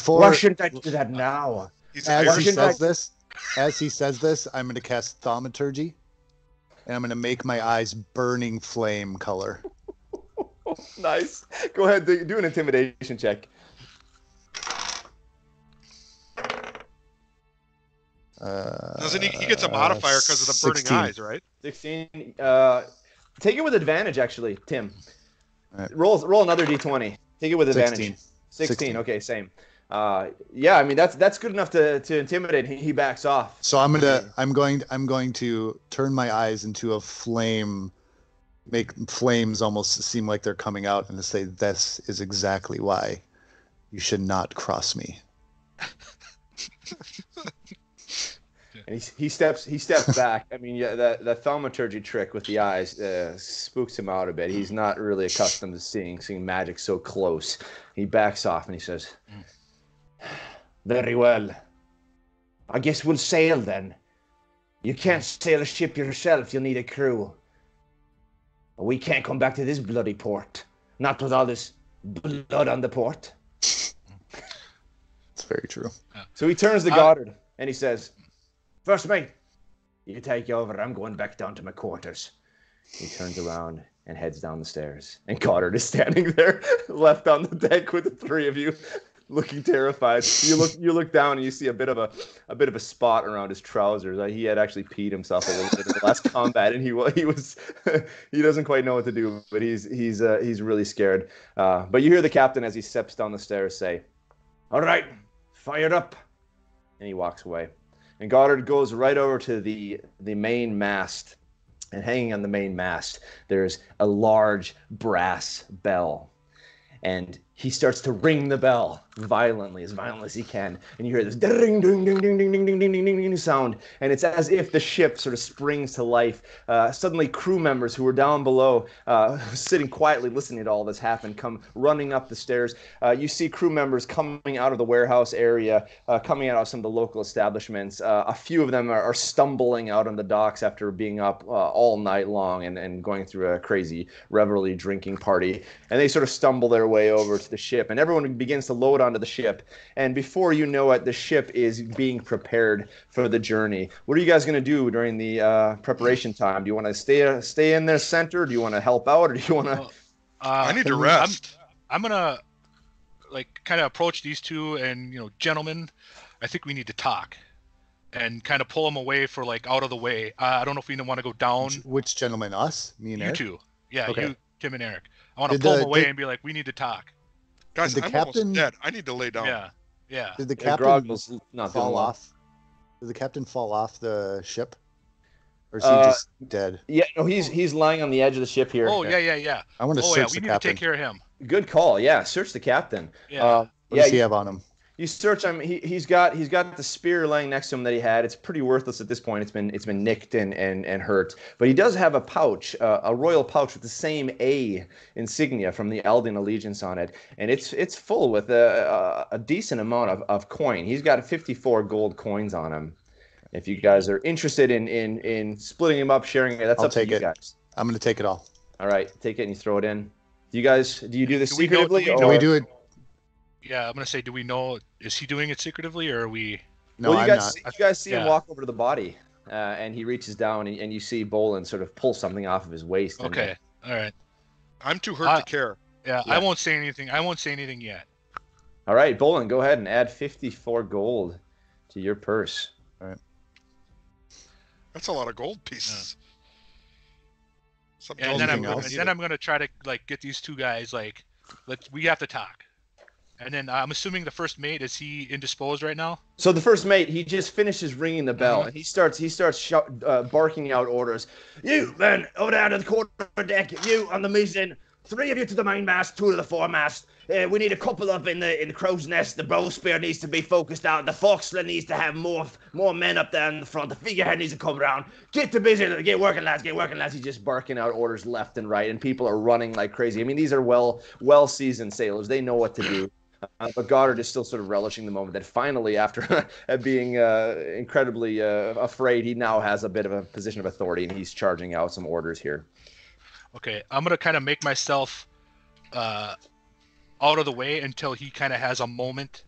Why shouldn't I do that now?" As he says this, I'm going to cast Thaumaturgy, and I'm going to make my eyes burning flame color. Nice. Go ahead, do an intimidation check. Doesn't he gets a modifier because of the burning 16. eyes, right? 16. Take it with advantage, actually, Tim. Right. Roll another d20. Take it with advantage. 16. Okay, same. Yeah, I mean that's good enough to intimidate. He backs off. So I'm going to turn my eyes into a flame, make flames almost seem like they're coming out, and to say this is exactly why you should not cross me. And he steps back. I mean, yeah, the thaumaturgy trick with the eyes spooks him out a bit. He's not really accustomed to seeing magic so close. He backs off and he says, "Very well. I guess we'll sail then. You can't sail a ship yourself. You'll need a crew. We can't come back to this bloody port. Not with all this blood on the port." It's very true. So he turns to Goddard and he says, "First mate, you take over. I'm going back down to my quarters." He turns around and heads down the stairs. And Goddard is standing there, left on the deck with the three of you, looking terrified. You look down and you see a bit of a spot around his trousers. He had actually peed himself a little bit in the last combat, and he was he doesn't quite know what to do, but he's really scared. But you hear the captain as he steps down the stairs say, "All right, fire up," and he walks away. And Goddard goes right over to the main mast, and hanging on the main mast, there's a large brass bell. And he starts to ring the bell violently as he can. And you hear this ding, ding, ding, ding, ding, ding, ding, ding, ding, ding sound. And it's as if the ship sort of springs to life. Suddenly, crew members who were down below, sitting quietly listening to all this happen, come running up the stairs. You see crew members coming out of the warehouse area, coming out of some of the local establishments. A few of them are stumbling out on the docks after being up all night long and going through a crazy revelry drinking party. And they sort of stumble their way over to the ship, and everyone begins to load onto the ship. And before you know it, the ship is being prepared for the journey. What are you guys going to do during the preparation time? Do you want to stay in the center? Do you want to help out, or do you want to? I need to rest. I'm gonna kind of approach these two, and gentlemen, I think we need to talk, and kind of pull them away for out of the way. I don't know if we want to go down. Which gentlemen? Us? Me and Eric? You two. Yeah, okay. You, Tim and Eric. I want to pull them away and be like, we need to talk. Guys, I'm almost dead. I need to lay down. Yeah. Did the captain not fall off? Did the captain fall off the ship? Or is he just dead? Yeah, no, he's lying on the edge of the ship here. Oh, yeah. I want to search the captain. We need to take care of him. Good call. Yeah, search the captain. Yeah. What does he have on him? You search him. He's got the spear laying next to him that he had. It's pretty worthless at this point. It's been nicked and hurt. But he does have a pouch, a royal pouch with the same A insignia from the Elden Allegiance on it, and it's full with a decent amount of coin. He's got 54 gold coins on him. If you guys are interested in splitting him up, sharing it, that's up to you guys. I'm going to take it all. All right, take it and you throw it in. Do you do this secretly? Do we do it? Yeah, I'm gonna say, do we know? Is he doing it secretively, or are we? No, well, I'm not. You guys see him walk over to the body, and he reaches down, and you see Bholen sort of pull something off of his waist. Okay, all right. I'm too hurt to care. Yeah, I won't say anything. I won't say anything yet. All right, Bholen, go ahead and add 54 gold to to your purse. All right. That's a lot of gold pieces. Yeah. And then I'm gonna try to like get these two guys like, we have to talk. And then I'm assuming the first mate, is he indisposed right now? So the first mate, he just finishes ringing the bell, and he starts barking out orders. You men over there to the quarter deck, you on the mizzen, 3 of you to the mainmast, 2 to the foremast. We need a couple up in the crow's nest. The bowsprit needs to be focused out. The forecastle needs to have more men up there in the front. The figurehead needs to come around. Get to busy. Get working, lads. Get working, lads. He's just barking out orders left and right, and people are running like crazy. I mean, these are well-seasoned sailors. They know what to do. But Goddard is still sort of relishing the moment that finally, after being incredibly afraid, he now has a bit of a position of authority, and he's charging out some orders here. Okay, I'm going to kind of make myself out of the way until he kind of has a moment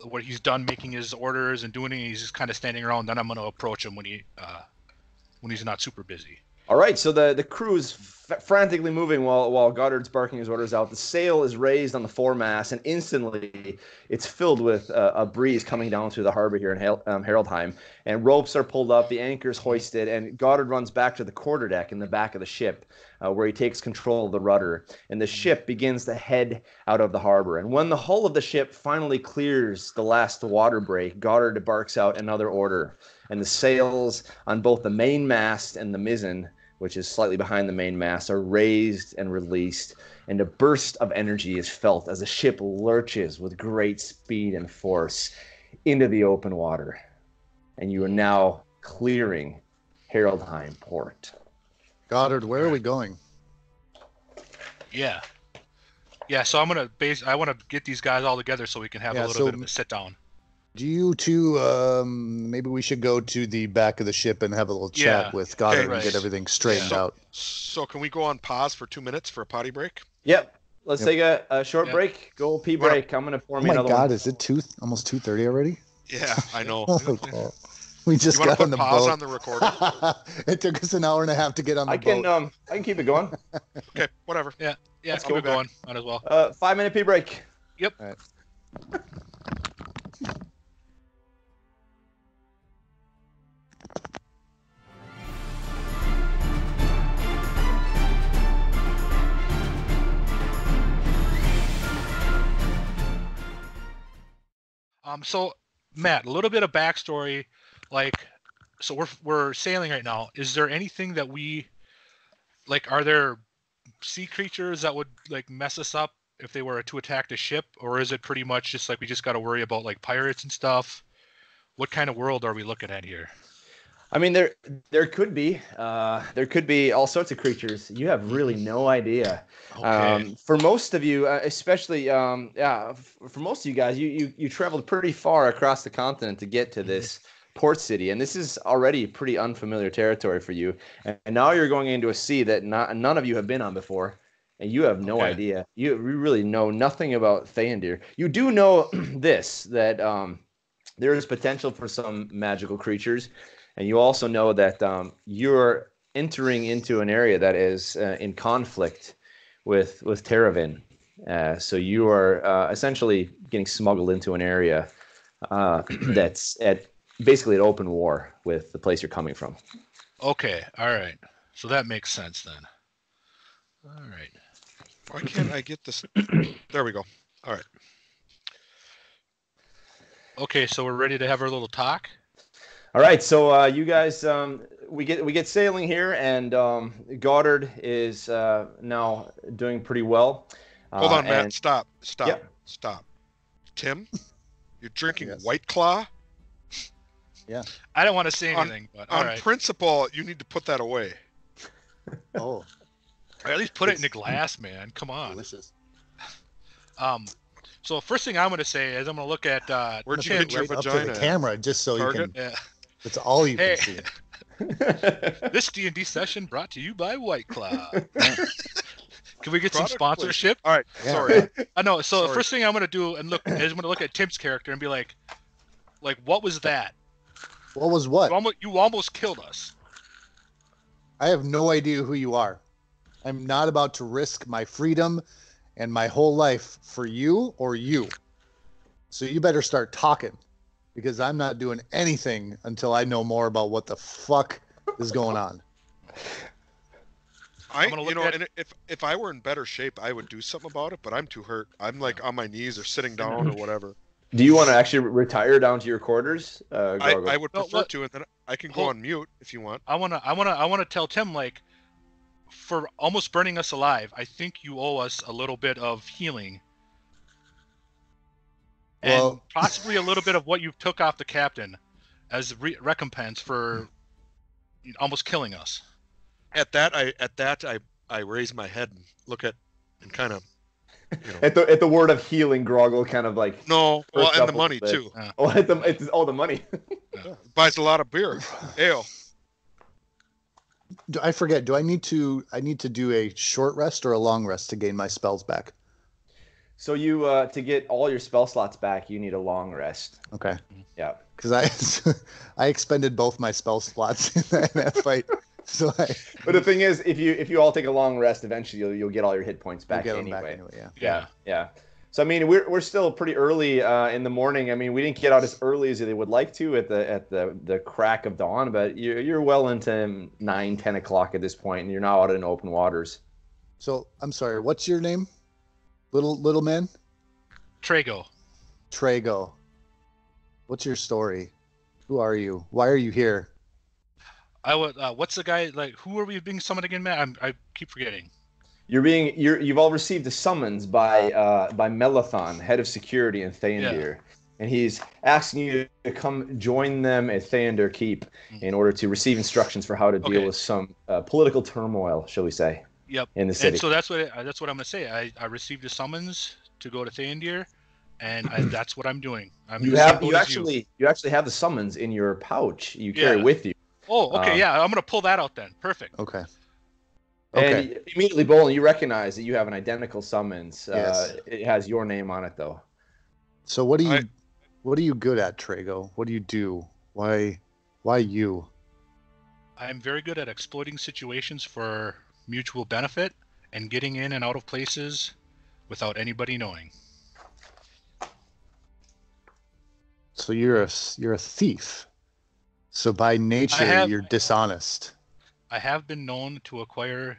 where he's done making his orders and doing it. He's just kind of standing around. Then I'm going to approach him when he's not super busy. All right, so the crew is frantically moving while Goddard's barking his orders out. The sail is raised on the foremast, and instantly it's filled with a breeze coming down through the harbor here in Heraldheim. And ropes are pulled up, the anchor's hoisted, and Goddard runs back to the quarterdeck in the back of the ship, where he takes control of the rudder. And the ship begins to head out of the harbor. And when the hull of the ship finally clears the last water break, Goddard barks out another order. And the sails on both the main mast and the mizzen, which is slightly behind the main mast, are raised and released, and a burst of energy is felt as the ship lurches with great speed and force into the open water. And you are now clearing Heraldheim port. Goddard, where are we going? Yeah, so I want to get these guys all together so we can have a little bit of a sit down. Do you two, maybe we should go to the back of the ship and have a little chat with Goddard and get everything straightened out. So can we go on pause for 2 minutes for a potty break? Yep. Let's take a short break. Go pee break. I'm going to pour me another one. Oh my God, is it almost 2:30 already? Yeah, I know. We just got on the pause boat. On the recording? It took us an hour and a half to get on the boat. I can keep it going. Okay, whatever. Yeah, let's keep it going. Might as well. 5-minute pee break. Yep. All right. So Matt, a little bit of backstory, so we're sailing right now. Is there anything that are there sea creatures that would mess us up if they were to attack the ship, or is it pretty much just we just got to worry about pirates and stuff? What kind of world are we looking at here? I mean, there could be all sorts of creatures. You have really no idea. Okay. For most of you, especially for most of you guys, you traveled pretty far across the continent to get to this port city, and this is already pretty unfamiliar territory for you. And now you're going into a sea that none of you have been on before, and you have no idea. You really know nothing about Theondir. You do know this, that there is potential for some magical creatures. And you also know that you're entering into an area that is in conflict with Terravyn. So you are essentially getting smuggled into an area that's basically at open war with the place you're coming from. Okay, all right. So that makes sense then. All right. Why can't I get this? There we go. All right. Okay, so we're ready to have our little talk. All right, so you guys, we get sailing here, and Goddard is now doing pretty well. Hold on, Matt. Stop. Yep. Stop. Tim, you're drinking White Claw? Yeah. I don't want to say anything, but all on right. principle, you need to put that away. Oh. Or at least put it in a glass, man. Come on. Delicious. So first thing I'm going to say is I'm going to look at where'd you get your vagina? Up to the camera, just so Target? you can. Yeah. That's all you can see. This D&D session brought to you by White Claw. Can we get some sponsorship? All right. Yeah. Sorry. I know. So the first thing I'm going to do is I'm going to look at Tim's character and be like, what was that? What was what? You almost killed us. I have no idea who you are. I'm not about to risk my freedom and my whole life for you or you. So you better start talking. because I'm not doing anything until I know more about what the fuck is going on. And if I were in better shape, I would do something about it, but I'm too hurt. I'm like on my knees or sitting down or whatever. Do you want to actually retire down to your quarters? I would prefer to, and then I can go on mute if you want. I wanna tell Tim, like, for almost burning us alive, I think you owe us a little bit of healing. And possibly a little bit of what you took off the captain as recompense for almost killing us. At that, I raise my head and look at and kind of, at the word of healing, Grogil kind of like and the money too. The money buys a lot of beer, ale. I forget. Do I need to do a short rest or a long rest to gain my spells back? So you to get all your spell slots back, you need a long rest. Okay. Yeah. Because I expended both my spell slots in that fight. But the thing is, if you all take a long rest, eventually you'll get all your hit points back anyway. Yeah. So I mean, we're still pretty early in the morning. I mean, we didn't get out as early as they would like to at the crack of dawn, but you're well into 9-10 o'clock at this point, and you're now out in open waters. So I'm sorry, what's your name, little man? Traego. What's your story? Who are you? Why are you here? What's the guy like? Who are we being summoned again, Matt? I keep forgetting. You've all received a summons by Maalethon, head of security in Theondir, and he's asking you to come join them at Theondir Keep in order to receive instructions for how to deal with some political turmoil, shall we say? Yep. In the city. And so that's what I'm gonna say. I received a summons to go to Theondir, and that's what I'm doing. You actually have the summons in your pouch. You carry with you. Oh, okay, I'm gonna pull that out then. Perfect. Okay. And immediately, Bholen, you recognize that you have an identical summons. Yes. It has your name on it, though. So what are you good at, Traego? What do you do? Why you? I'm very good at exploiting situations for mutual benefit and getting in and out of places without anybody knowing. So you're a thief. So by nature, you're dishonest. I have been known to acquire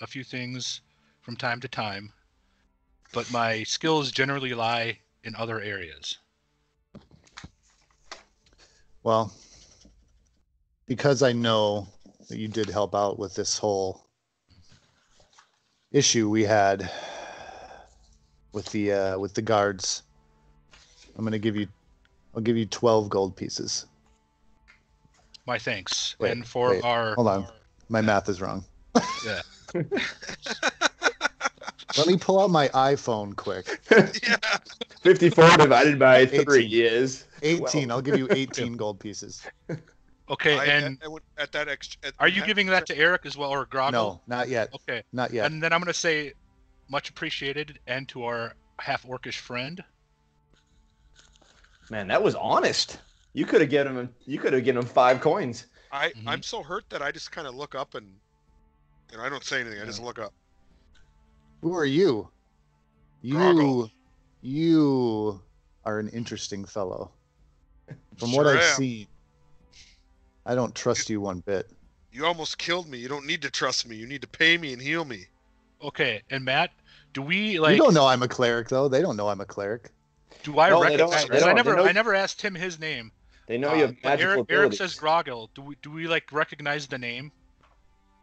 a few things from time to time, but my skills generally lie in other areas. Well, because I know that you did help out with this whole issue we had with the guards, I'll give you 12 gold pieces. My thanks. Wait, hold on. My math is wrong. Yeah. Let me pull out my iPhone quick. 54 divided by 3 is 18. I'll give you 18 gold pieces. Okay, are you giving that to Eric as well, or Grogil? No, not yet. Okay. Not yet. And then I'm going to say much appreciated, and to our half-orcish friend. Man, that was honest. You could have given him 5 coins. I'm so hurt that I just kind of look up and I don't say anything. I just look up. Who are you? You are an interesting fellow. From what I've seen, I don't trust you one bit. You almost killed me. You don't need to trust me. You need to pay me and heal me. Okay, and Matt, do we You don't know I'm a cleric, though. They don't know I'm a cleric. Do I recognize? I never asked him his name. They know you have magical abilities. Eric says Grogil. Do we like recognize the name?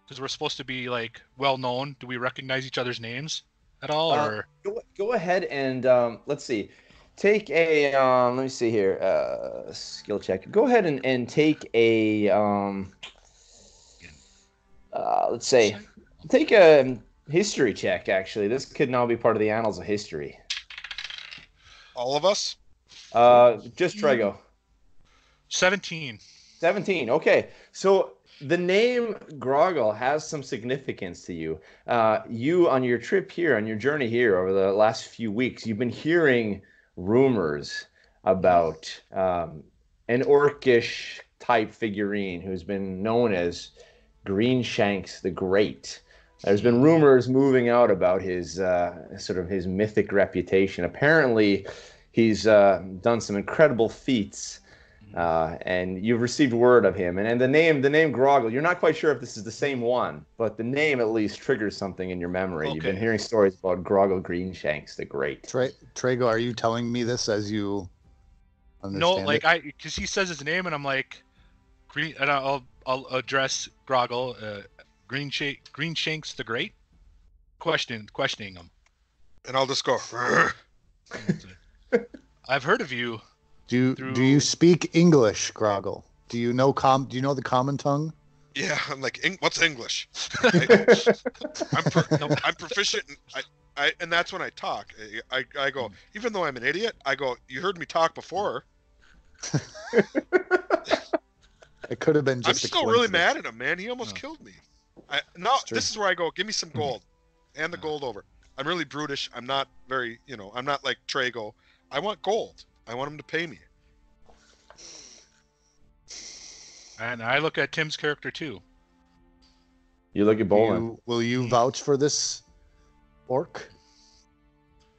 Because we're supposed to be like well known. Do we recognize each other's names at all? Or go ahead and let's see. Take a let me see here. Skill check. Go ahead and take a let's say take a history check. Actually, this could now be part of the annals of history. All of us? Just Traego. 17. 17. Okay. So the name Grogil has some significance to you. You, on your trip here, on your journey here over the last few weeks, you've been hearing rumors about an orcish type figurine who's been known as Greenshanks the Great. There's been rumors moving out about his sort of his mythic reputation. Apparently, he's done some incredible feats and you've received word of him. And the name Grogil, you're not quite sure if this is the same one, but the name at least triggers something in your memory. Okay. You've been hearing stories about Grogil Greenshanks, the Great. Traego, are you telling me this as you understand No, like it? because he says his name, and I'm like, Green, and I'll address Grogil, Greenshanks the Great, questioning him. And I'll just go. I've heard of you. Do you speak English, Grogil? Do you know the common tongue? Yeah, I'm like, what's English? I'm proficient. And that's when I talk. I go, even though I'm an idiot, I go, you heard me talk before. It could have been just I'm still really mad at him, man. He almost killed me. This is where I go, give me some gold. Hand the gold over. I'm really brutish. I'm not very, I'm not like Traego. I want gold. I want him to pay me. And I look at Tim's character too. You look at Bholen. Will you vouch for this orc?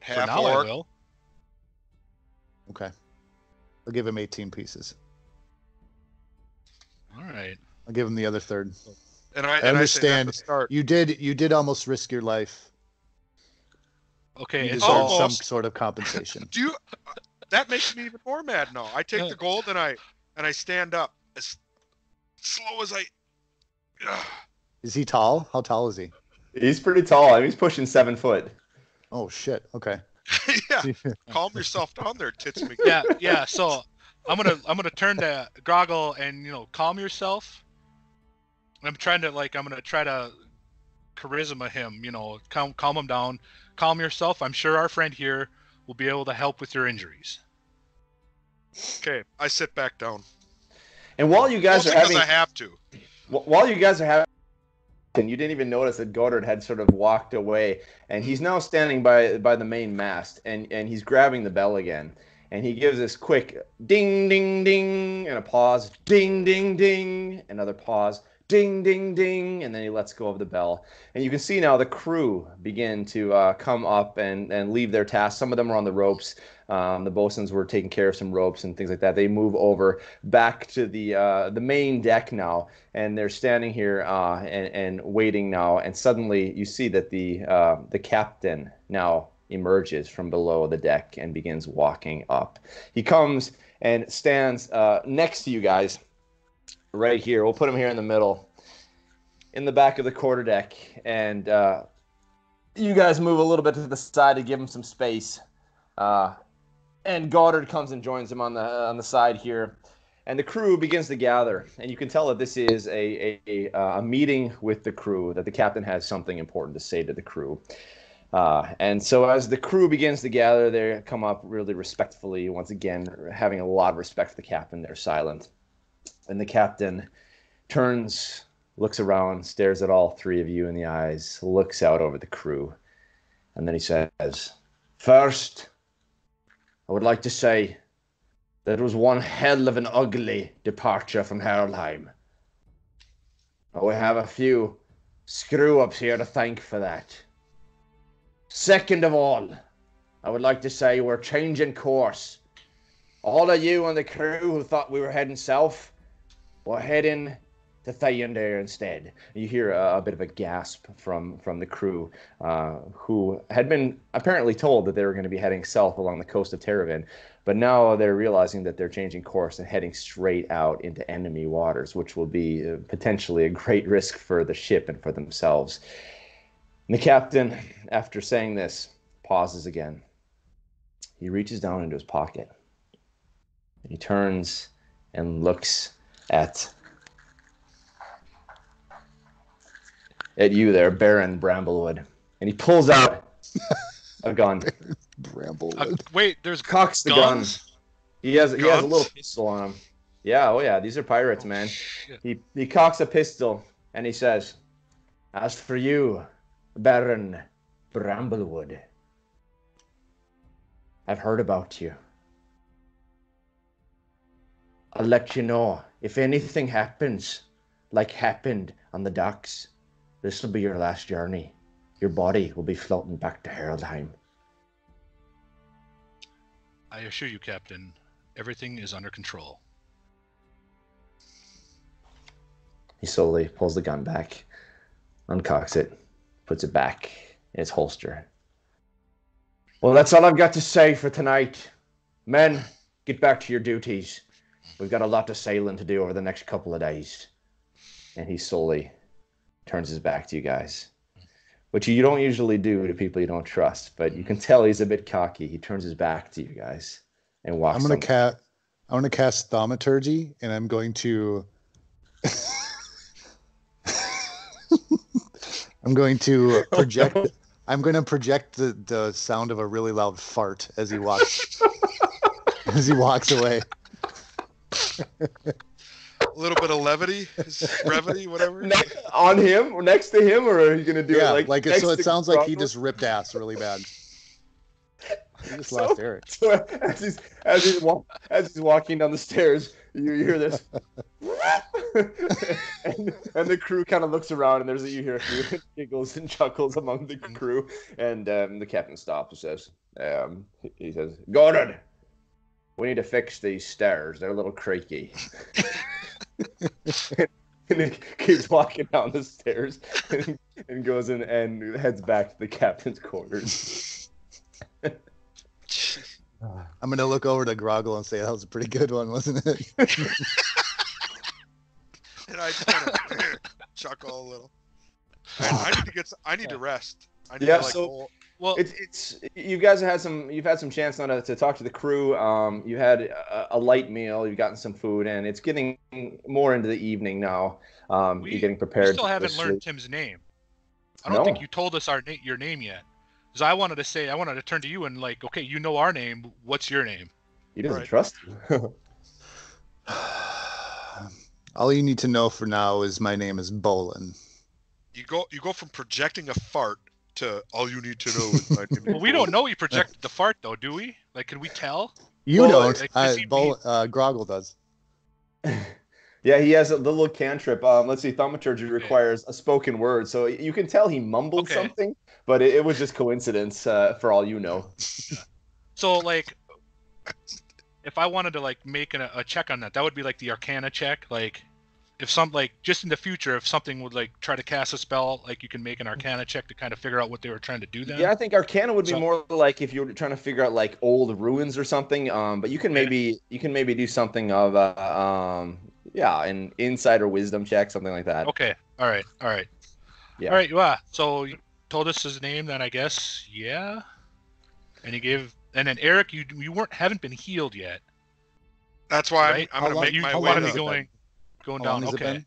For now, I will. Okay. I'll give him 18 pieces. All right. I'll give him the other third. And I understand. I say start. You did almost risk your life. Okay, You it's deserve almost some sort of compensation. Do you? That makes me even more mad now. I take the gold and I stand up as slow as I. Is he tall? How tall is he? He's pretty tall. I mean, he's pushing 7 foot. Oh shit. Okay. Yeah. Calm yourself down there, tits me. Yeah. So I'm gonna turn to Grogil and calm yourself. I'm gonna try to charisma him. Calm him down. Calm yourself. I'm sure our friend here will be able to help with your injuries. Okay, I sit back down. And while you guys are having, I have to. While you guys are having, and you didn't even notice that Goddard had sort of walked away, and he's now standing by the main mast, and he's grabbing the bell again, and he gives this quick ding ding ding and a pause, ding ding ding, another pause, ding ding ding, and then he lets go of the bell, and you can see now the crew begin to come up and leave their tasks. Some of them are on the ropes. The bosuns were taking care of some ropes and things like that. They move over back to the main deck now, and they're standing here and waiting now. And suddenly you see that the captain now emerges from below the deck and begins walking up. He comes and stands next to you guys right here. We'll put him here in the middle, in the back of the quarterdeck, and you guys move a little bit to the side to give him some space. And Goddard comes and joins him on the side here, and the crew begins to gather. And you can tell that this is a meeting with the crew, that the captain has something important to say to the crew. And so as the crew begins to gather, they come up really respectfully. Once again, having a lot of respect for the captain, they're silent. And the captain turns, looks around, stares at all three of you in the eyes, looks out over the crew, and then he says, "First, I would like to say that it was one hell of an ugly departure from Heraldheim. We have a few screw-ups here to thank for that. Second of all, I would like to say we're changing course. All of you on the crew who thought we were heading south, we're heading to Theondir instead." You hear a bit of a gasp from the crew, who had been apparently told that they were going to be heading south along the coast of Terravyn, but now they're realizing that they're changing course and heading straight out into enemy waters, which will be potentially a great risk for the ship and for themselves. And the captain, after saying this, pauses again. He reaches down into his pocket. And he turns and looks at you there, Baron Bramblewood. And he pulls out a gun. Bramblewood. Wait, there's Cocks the guns? gun. He has a little pistol on him. Yeah, oh yeah, these are pirates, man. He cocks a pistol and he says, "As for you, Baron Bramblewood, I've heard about you. I'll let you know, if anything happens, like happened on the docks, this will be your last journey. Your body will be floating back to Heraldheim." I assure you, Captain, everything is under control. He slowly pulls the gun back, uncocks it, puts it back in its holster. Well, that's all I've got to say for tonight. Men, get back to your duties. We've got a lot of sailing to do over the next couple of days. And he slowly turns his back to you guys, which you don't usually do to people you don't trust, but you can tell he's a bit cocky. He turns his back to you guys and walks. I'm going to cast thaumaturgy, and I'm going to project. I'm going to project the sound of a really loud fart as he walks away. A little bit of levity, brevity, whatever. On him or next to him, or are you gonna do it like so? It sounds like he just ripped ass really bad. He just lost Eric. So as he's walking down the stairs, you hear this, and the crew kind of looks around, and you hear a few giggles and chuckles among the crew, and the captain stops and says, he says, "Gordon, we need to fix these stairs. They're a little creaky." And he keeps walking down the stairs and goes in and heads back to the captain's quarters. I'm going to look over to Grogil and say, that was a pretty good one, wasn't it? And I just kind of chuckle a little. I need to rest. Well, it's you guys have you've had some chance now to talk to the crew. You had a light meal. You've gotten some food, and it's getting more into the evening now. You're getting prepared. We still haven't learned Tim's name. I don't think you told us your name yet. Because I wanted to turn to you and okay, you know our name. What's your name? He doesn't trust you. All you need to know for now is my name is Bholen. You go from projecting a fart to all you need to know is my name. Well, we don't know you projected the fart though, do we? Can we tell? You don't. Grogil does. Yeah, he has a little cantrip. Let's see, thaumaturgy requires a spoken word, so you can tell he mumbled something, but it was just coincidence for all you know. So, if I wanted to make a check on that would be the Arcana check. If just in the future, if something would try to cast a spell, you can make an Arcana check to kind of figure out what they were trying to do then. Yeah, I think Arcana would be more if you were trying to figure out old ruins or something. But you can maybe do something of an insight or wisdom check, something like that. Okay. All right. Yeah. All right. Yeah. So you told us his name, then I guess yeah. And and then Eric, you haven't been healed yet. That's why right? I'm going to make my way going down. Okay.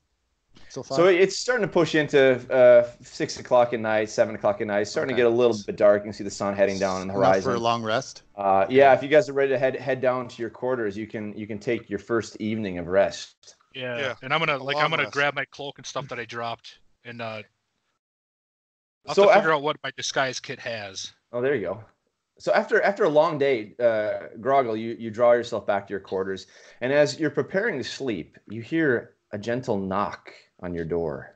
So it's starting to push into 6 o'clock at night, 7 o'clock at night. It's starting to get a little bit dark. You can see the sun heading down on the horizon. For a long rest. Yeah, if you guys are ready to head down to your quarters, you can take your first evening of rest. Yeah. And I'm gonna grab my cloak and stuff that I dropped, and I'll have to figure out what my disguise kit has. Oh, there you go. So after a long day, Grogil, you draw yourself back to your quarters, and as you're preparing to sleep, you hear a gentle knock on your door.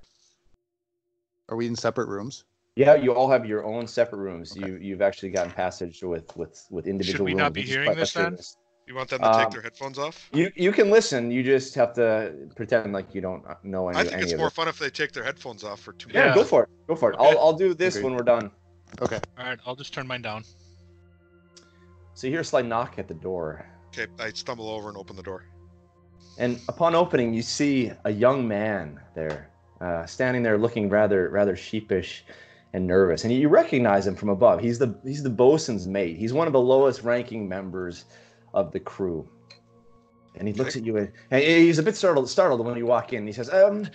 Are we in separate rooms? Yeah, you all have your own separate rooms. Okay. You've actually gotten passage with individual rooms. Should we not be hearing this then? You want them to take their headphones off? You can listen. You just have to pretend like you don't know any. I think it's more fun if they take their headphones off for 2 minutes. Yeah, go for it. Okay. I'll do this when we're done. Okay. All right, I'll just turn mine down. So you hear a slight knock at the door. Okay, I stumble over and open the door. And upon opening, you see a young man there, standing there looking rather sheepish and nervous. And you recognize him from above. He's the bosun's mate. He's one of the lowest ranking members of the crew. And he looks at you, and he's a bit startled when you walk in. He says, I'm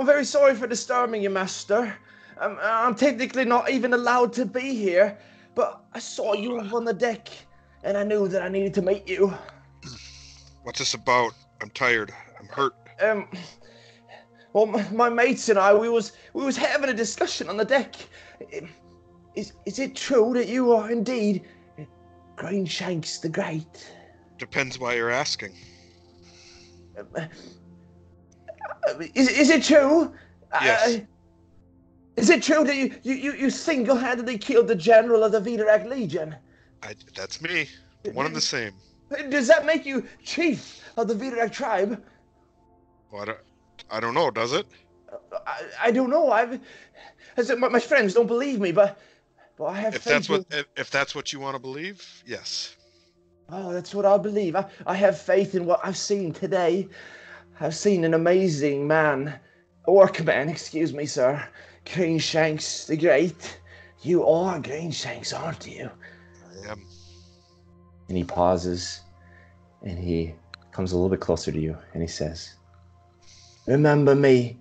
very sorry for disturbing you, master. I'm technically not even allowed to be here, but I saw you on the deck, and I knew that I needed to meet you. What's this about? I'm tired. I'm hurt. Well, my mates and I, we was having a discussion on the deck. Is it true that you are indeed Greenshanks the Great? Depends why you're asking. Is it true? Yes. Is it true that you single-handedly killed the general of the Vidorak Legion? That's me. One and the same. Does that make you chief of the Vidorak tribe? Well, I don't know. Does it? I don't know. My friends don't believe me, but I have faith. If that's what you want to believe, yes. Oh, that's what I believe. I have faith in what I've seen today. I've seen an amazing man, orc man, excuse me, sir. Greenshanks the Great. You are Greenshanks, aren't you? I am. And he pauses, and he comes a little bit closer to you, and he says, "Remember me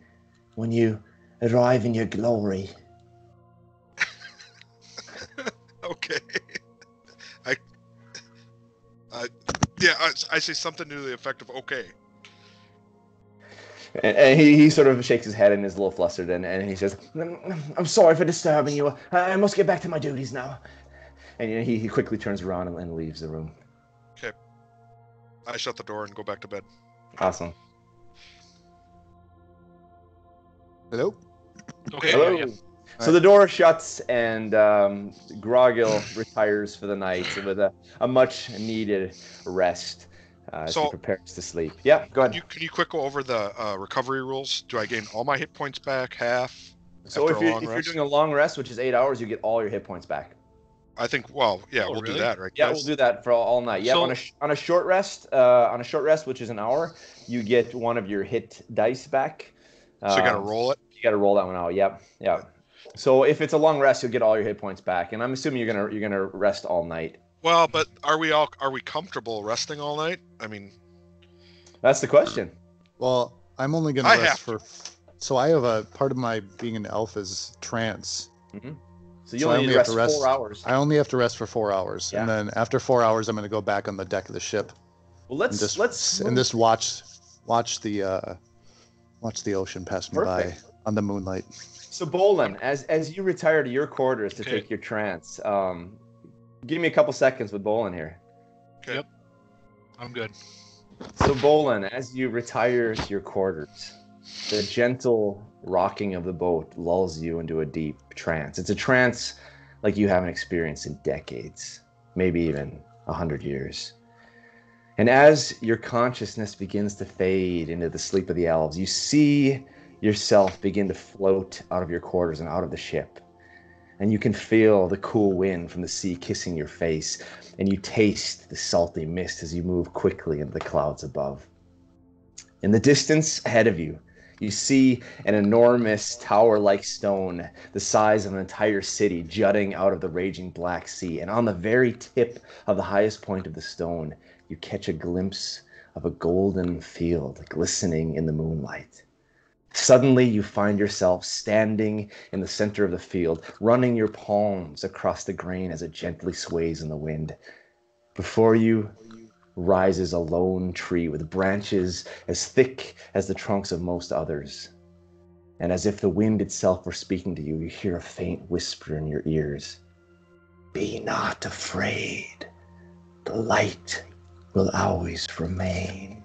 when you arrive in your glory." Okay. I say something to the effect of okay. And he sort of shakes his head and is a little flustered, and he says, "I'm sorry for disturbing you. I must get back to my duties now." And he quickly turns around and leaves the room. Okay. I shut the door and go back to bed. Awesome. Hello? Okay. Hello. Yeah. So the door shuts, and Grogil retires for the night with a much-needed rest as he prepares to sleep. Yeah, go ahead. Can you quick go over the recovery rules? Do I gain all my hit points back, half? So if you're doing a long rest, which is 8 hours, you get all your hit points back. I think. Well, yeah, we'll really? do that, right? Yeah, guys? we'll do that for all night. Yeah, So- on a short rest, which is an hour, you get one of your hit dice back. So you got to roll it. You got to roll that one out. Yep. So if it's a long rest, you'll get all your hit points back, and I'm assuming you're gonna rest all night. Well, but are we comfortable resting all night? I mean, That's the question. Well, I'm only going to rest for... So I have a part of my being an elf is trance. Mm-hmm. So you only have to rest 4 hours. I only have to rest for 4 hours. Yeah. And then after 4 hours, I'm going to go back on the deck of the ship. Well, let's just watch the ocean pass me by on the moonlight. So Bholen, as you retire to your quarters to take your trance, give me a couple seconds with Bholen here. okay. Yep. I'm good. So Bholen, as you retire to your quarters, the gentle rocking of the boat lulls you into a deep trance. It's a trance like you haven't experienced in decades, maybe even 100 years. And as your consciousness begins to fade into the sleep of the elves, you see yourself begin to float out of your quarters and out of the ship. And you can feel the cool wind from the sea kissing your face, and you taste the salty mist as you move quickly into the clouds above. In the distance ahead of you, you see an enormous tower-like stone, the size of an entire city, jutting out of the raging Black Sea. And on the very tip of the highest point of the stone, you catch a glimpse of a golden field glistening in the moonlight. Suddenly, you find yourself standing in the center of the field, running your palms across the grain as it gently sways in the wind. Before you rises a lone tree with branches as thick as the trunks of most others. And as if the wind itself were speaking to you, you hear a faint whisper in your ears. "Be not afraid. The light will always remain."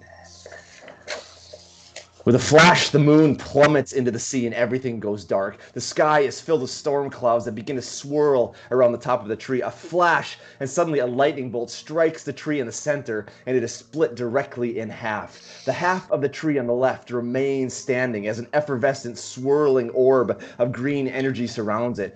With a flash, the moon plummets into the sea and everything goes dark. The sky is filled with storm clouds that begin to swirl around the top of the tree. A flash, and suddenly a lightning bolt strikes the tree in the center, and it is split directly in half. The half of the tree on the left remains standing as an effervescent, swirling orb of green energy surrounds it.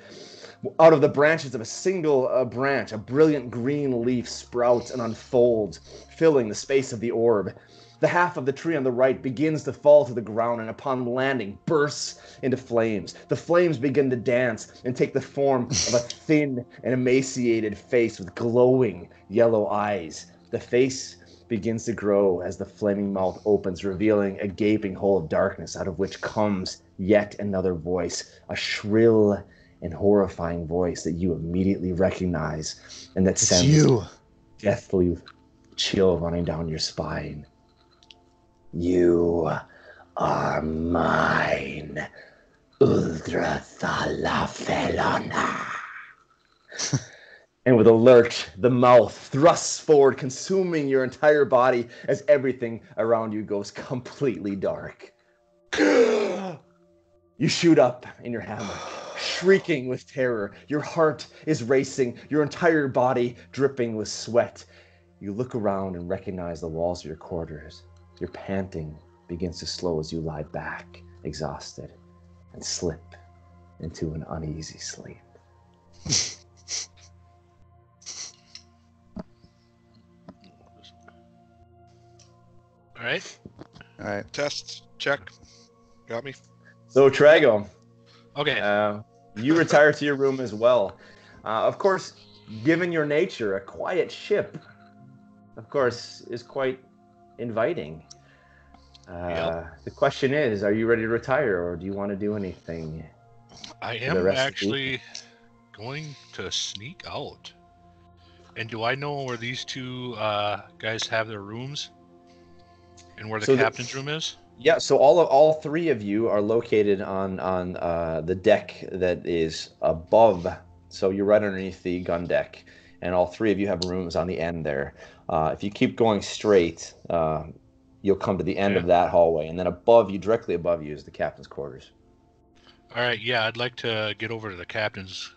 Out of the branches of a single branch, a brilliant green leaf sprouts and unfolds, filling the space of the orb. The half of the tree on the right begins to fall to the ground and upon landing bursts into flames. The flames begin to dance and take the form of a thin and emaciated face with glowing yellow eyes. The face begins to grow as the flaming mouth opens, revealing a gaping hole of darkness out of which comes yet another voice, a shrill and horrifying voice that you immediately recognize and that sends a deathly chill running down your spine. "You are mine, Uldra Thala Felona." And with a lurch, the mouth thrusts forward, consuming your entire body as everything around you goes completely dark. You shoot up in your hammer, shrieking with terror. Your heart is racing, your entire body dripping with sweat. You look around and recognize the walls of your quarters. You're panting begins to slow as you lie back, exhausted, and slip into an uneasy sleep. All right. Tests, check. Got me. So, Traego, Okay. you retire to your room as well. Of course, given your nature, a quiet ship, of course, is quite inviting. The question is, are you ready to retire, or do you want to do anything? I am actually going to sneak out. And do I know where these two guys have their rooms? And where the captain's room is? Yeah, so all three of you are located on the deck that is above. So you're right underneath the gun deck, and all three of you have rooms on the end there. If you keep going straight, you'll come to the end of that hallway, and then above you, directly above you, is the captain's quarters. All right, yeah, I'd like to get over to the captain's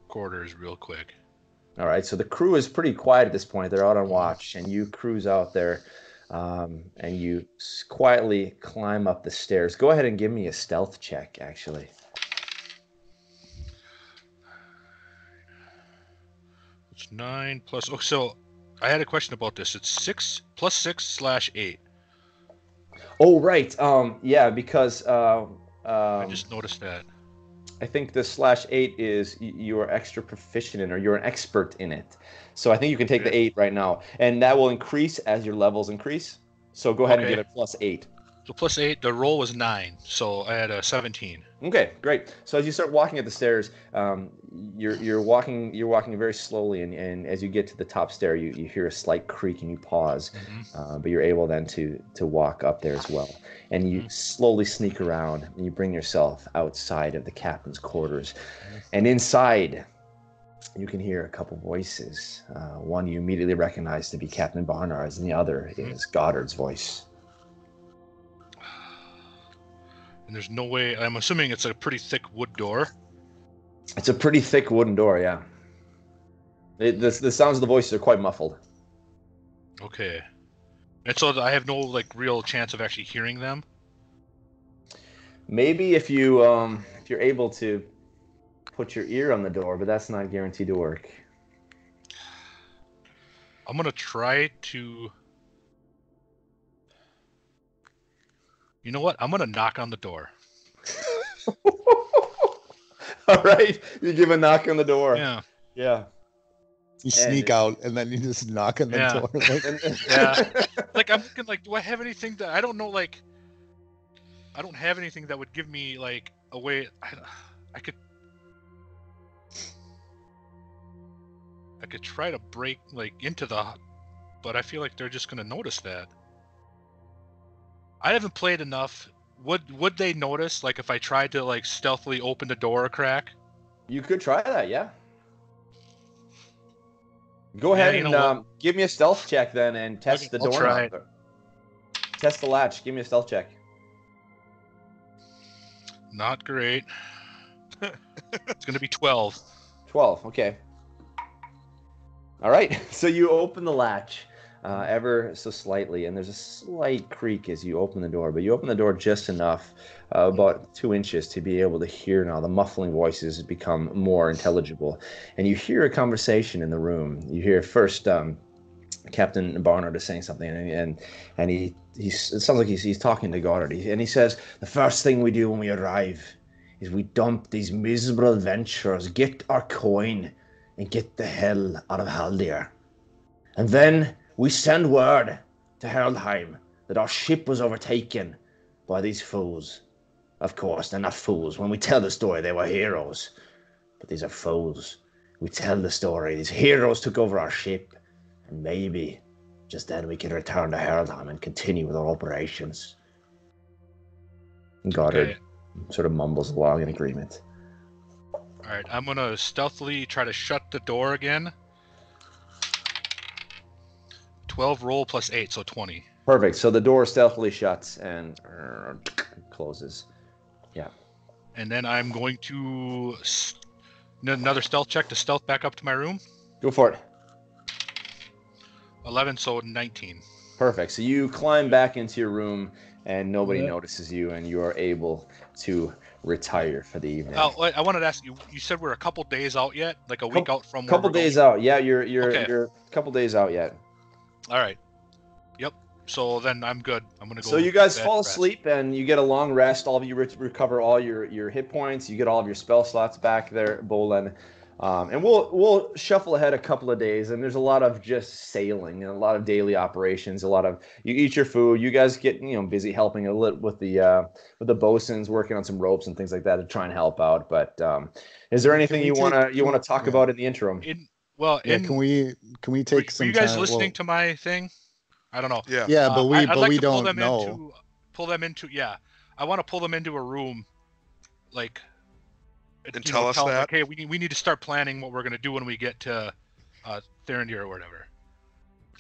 quarters real quick. All right, so the crew is pretty quiet at this point. They're out on watch, and you cruise out there, and you quietly climb up the stairs. Go ahead and give me a stealth check, actually. It's 9 plus... Oh, so I had a question about this. It's 6 plus 6/8. Oh, right. Yeah, because... I just noticed that. I think the /8 is you are extra proficient in, or you're an expert in it. So I think you can take the 8 right now, and that will increase as your levels increase. So go ahead and give it +8. So +8. The roll was 9, so I had a 17. Okay, great. So as you start walking up the stairs, you're walking very slowly, and as you get to the top stair, you hear a slight creak and you pause, but you're able then to walk up there as well. And you slowly sneak around, and you bring yourself outside of the captain's quarters. And inside, you can hear a couple voices. One you immediately recognize to be Captain Barnard's, and the other is Goddard's voice. And there's no way... I'm assuming it's a pretty thick wood door. It's a pretty thick wooden door, yeah. The sounds of the voices are quite muffled. Okay. And so I have no real chance of actually hearing them? Maybe if you're able to put your ear on the door, but that's not guaranteed to work. I'm going to try to... You know what? I'm going to knock on the door. All right. You give a knock on the door. Yeah. Yeah. You sneak out, and then you just knock on the door. I'm thinking, do I have anything that... I don't know, I don't have anything that would give me, a way... I could try to break, into the... But I feel like they're just going to notice that. I haven't played enough. Would they notice, if I tried to, stealthily open the door a crack? You could try that, yeah. Go ahead and give me a stealth check then, and test the door. Try it. Test the latch. Give me a stealth check. Not great. It's going to be 12. 12, okay. All right, so you open the latch ever so slightly, and there's a slight creak as you open the door, but you open the door just enough, about 2 inches, to be able to hear now. The muffling voices become more intelligible, and you hear a conversation in the room. You hear first Captain Barnard is saying something, and it sounds like he's talking to Goddard, and he says, the first thing we do when we arrive is we dump these miserable adventurers, get our coin, and get the hell out of Heraldheim. And then we send word to Heraldheim that our ship was overtaken by these fools. Of course, they're not fools. When we tell the story, they were heroes. But these are fools. We tell the story. These heroes took over our ship. And maybe just then we can return to Heraldheim and continue with our operations. And Goddard sort of mumbles along in agreement. All right, I'm going to stealthily try to shut the door again. 12 roll plus 8, so 20. Perfect. So the door stealthily shuts and closes. Yeah. And then I'm going to another stealth check to stealth back up to my room. Go for it. 11, so 19. Perfect. So you climb back into your room, and nobody notices you, and you are able to retire for the evening. Oh, I wanted to ask you. You said we're a couple days out yet, like a week out from. Couple days out. Yeah, you're Okay. you're a couple days out yet. All right. Yep. So then I'm good. I'm gonna go. So you guys bed, fall rest. asleep, and you get a long rest. All of you recover all your hit points. You get all of your spell slots back there, Bholen. And we'll shuffle ahead a couple of days, and there's a lot of just sailing and a lot of daily operations. A lot of you eat your food. You guys get busy helping a little with the bosuns, working on some ropes and things like that to try and help out. But is there anything you wanna talk about in the interim? Can we take some? Were you guys time? listening to my thing? I don't know. Yeah. Yeah, but we I'd like we to don't know. pull them into. Yeah, I want to pull them into a room, like. And tell us that. Like, hey, we need to start planning what we're gonna do when we get to Theondir or whatever.